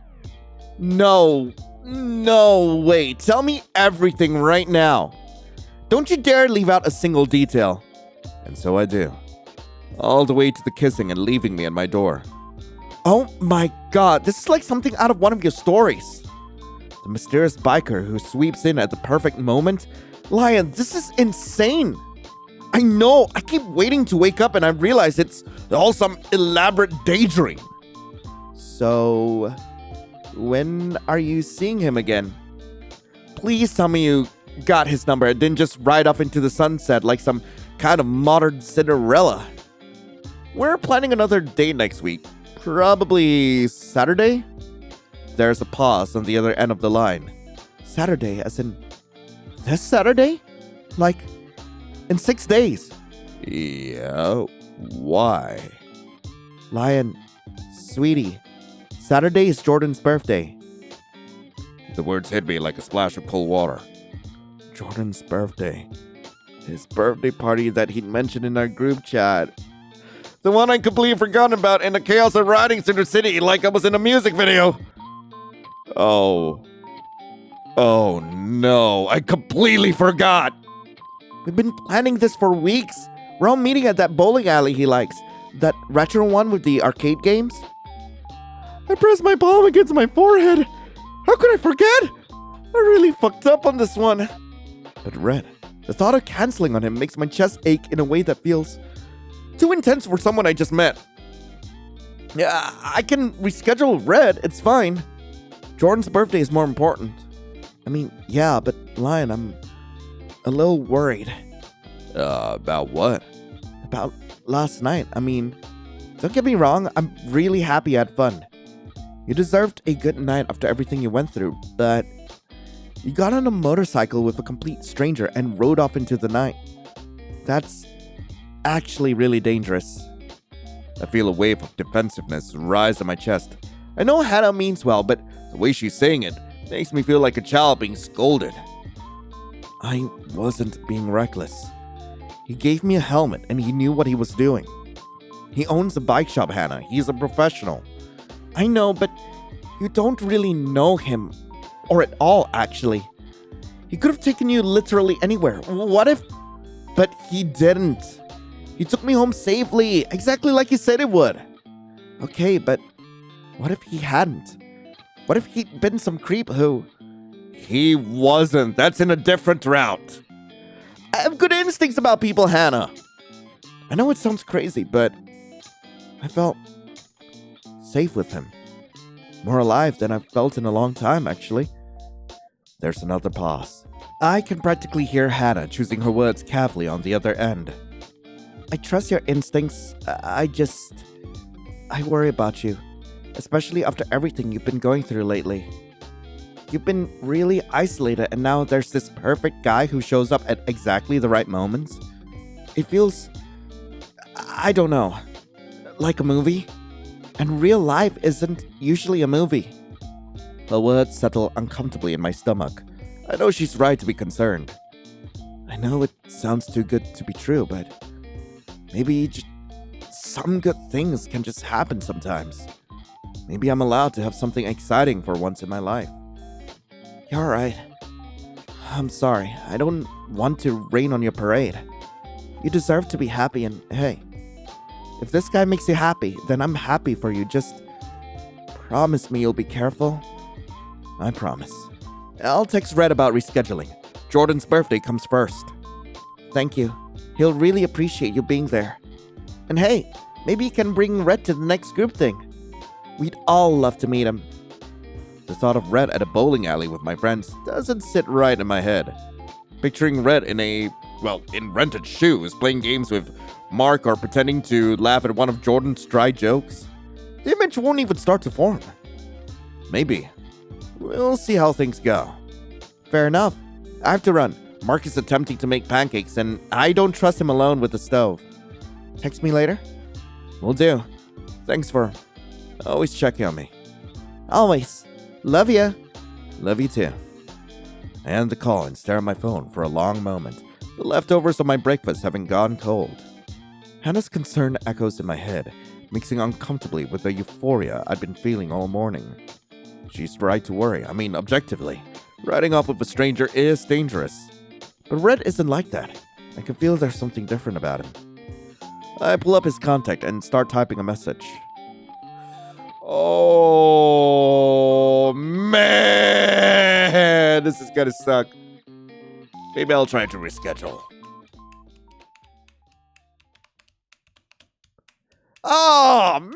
A: No, No, wait. Tell me everything right now. Don't you dare leave out a single detail. And so I do. All the way to the kissing and leaving me at my door. Oh my god, this is like something out of one of your stories. The mysterious biker who sweeps in at the perfect moment. Lion, this is insane. I know, I keep waiting to wake up and I realize it's all some elaborate daydream. So, when are you seeing him again? Please tell me you got his number and didn't just ride off into the sunset like some kind of modern Cinderella. We're planning another date next week. Probably Saturday? There's a pause on the other end of the line. Saturday, as in this Saturday? Like, in 6 days. Yeah, why? Lion, sweetie, Saturday is Jordan's birthday. The words hit me like a splash of cold water. Jordan's birthday. His birthday party that he'd mentioned in our group chat. The one I completely forgotten about in the chaos of riding through the city like I was in a music video. Oh no, I completely forgot. We've been planning this for weeks. We're all meeting at that bowling alley he likes. That retro one with the arcade games. I pressed my palm against my forehead. How could I forget? I really fucked up on this one. But Red, the thought of canceling on him makes my chest ache in a way that feels too intense for someone I just met. Yeah, I can reschedule Red, it's fine. Jordan's birthday is more important. I mean, yeah, but Lion, I'm a little worried. About what? About last night. I mean, don't get me wrong, I'm really happy you had fun. You deserved a good night after everything you went through, but you got on a motorcycle with a complete stranger and rode off into the night. That's actually really dangerous. I feel a wave of defensiveness rise in my chest. I know Hannah means well, but the way she's saying it makes me feel like a child being scolded. I wasn't being reckless. He gave me a helmet and he knew what he was doing. He owns a bike shop, Hannah. He's a professional. I know, but you don't really know him. Or at all, actually. He could have taken you literally anywhere. What if... But he didn't. He took me home safely, exactly like he said he would. Okay, but what if he hadn't? What if he'd been some creep who... He wasn't. That's in a different route. I have good instincts about people, Hannah. I know it sounds crazy, but I felt safe with him. More alive than I've felt in a long time, actually. There's another pause. I can practically hear Hannah choosing her words carefully on the other end. I trust your instincts. I worry about you. Especially after everything you've been going through lately. You've been really isolated and now there's this perfect guy who shows up at exactly the right moments. It feels... I don't know. Like a movie. And real life isn't usually a movie. The words settle uncomfortably in my stomach. I know she's right to be concerned. I know it sounds too good to be true, but maybe just some good things can just happen sometimes. Maybe I'm allowed to have something exciting for once in my life. You're right. I'm sorry. I don't want to rain on your parade. You deserve to be happy and hey, if this guy makes you happy, then I'm happy for you. Just promise me you'll be careful. I promise. I'll text Red about rescheduling. Jordan's birthday comes first. Thank you. He'll really appreciate you being there. And hey, maybe you can bring Red to the next group thing. We'd all love to meet him. The thought of Red at a bowling alley with my friends doesn't sit right in my head. Picturing Red in rented shoes, playing games with Mark or pretending to laugh at one of Jordan's dry jokes. The image won't even start to form. Maybe. We'll see how things go. Fair enough. I have to run. Mark is attempting to make pancakes and I don't trust him alone with the stove. Text me later? Will do. Thanks for always checking on me. Always. Love ya. Love you too. I end the call and stare at my phone for a long moment, the leftovers of my breakfast having gone cold. Hannah's concern echoes in my head, mixing uncomfortably with the euphoria I'd been feeling all morning. She's right to worry. I mean, objectively, riding off with a stranger is dangerous. But Red isn't like that. I can feel there's something different about him. I pull up his contact and start typing a message. Oh, man! This is gonna suck. Maybe I'll try to reschedule. Oh, man!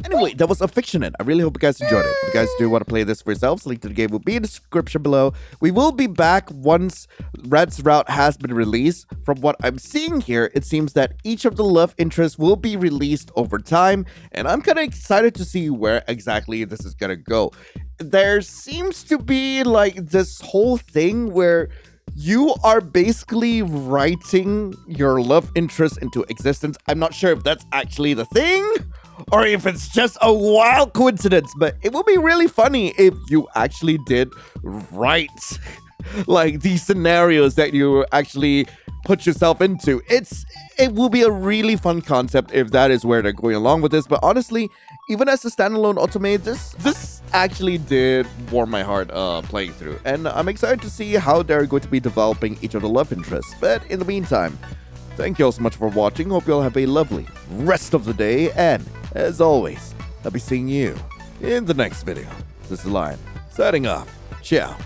A: Anyway, that was Affictionate. I really hope you guys enjoyed it. If you guys do want to play this for yourselves, link to the game will be in the description below. We will be back once Red's route has been released. From what I'm seeing here, it seems that each of the love interests will be released over time, and I'm kind of excited to see where exactly this is gonna go. There seems to be like this whole thing where you are basically writing your love interest into existence. I'm not sure if that's actually the thing or if it's just a wild coincidence, but it would be really funny if you actually did write like these scenarios that you actually put yourself into. It will be a really fun concept if that is where they're going along with this. But honestly, even as a standalone automate, this actually did warm my heart playing through, and I'm excited to see how they're going to be developing each of the love interests. But in the meantime, thank you all so much for watching. Hope you all have a lovely rest of the day, and as always, I'll be seeing you in the next video. This is Lion, signing off. Ciao.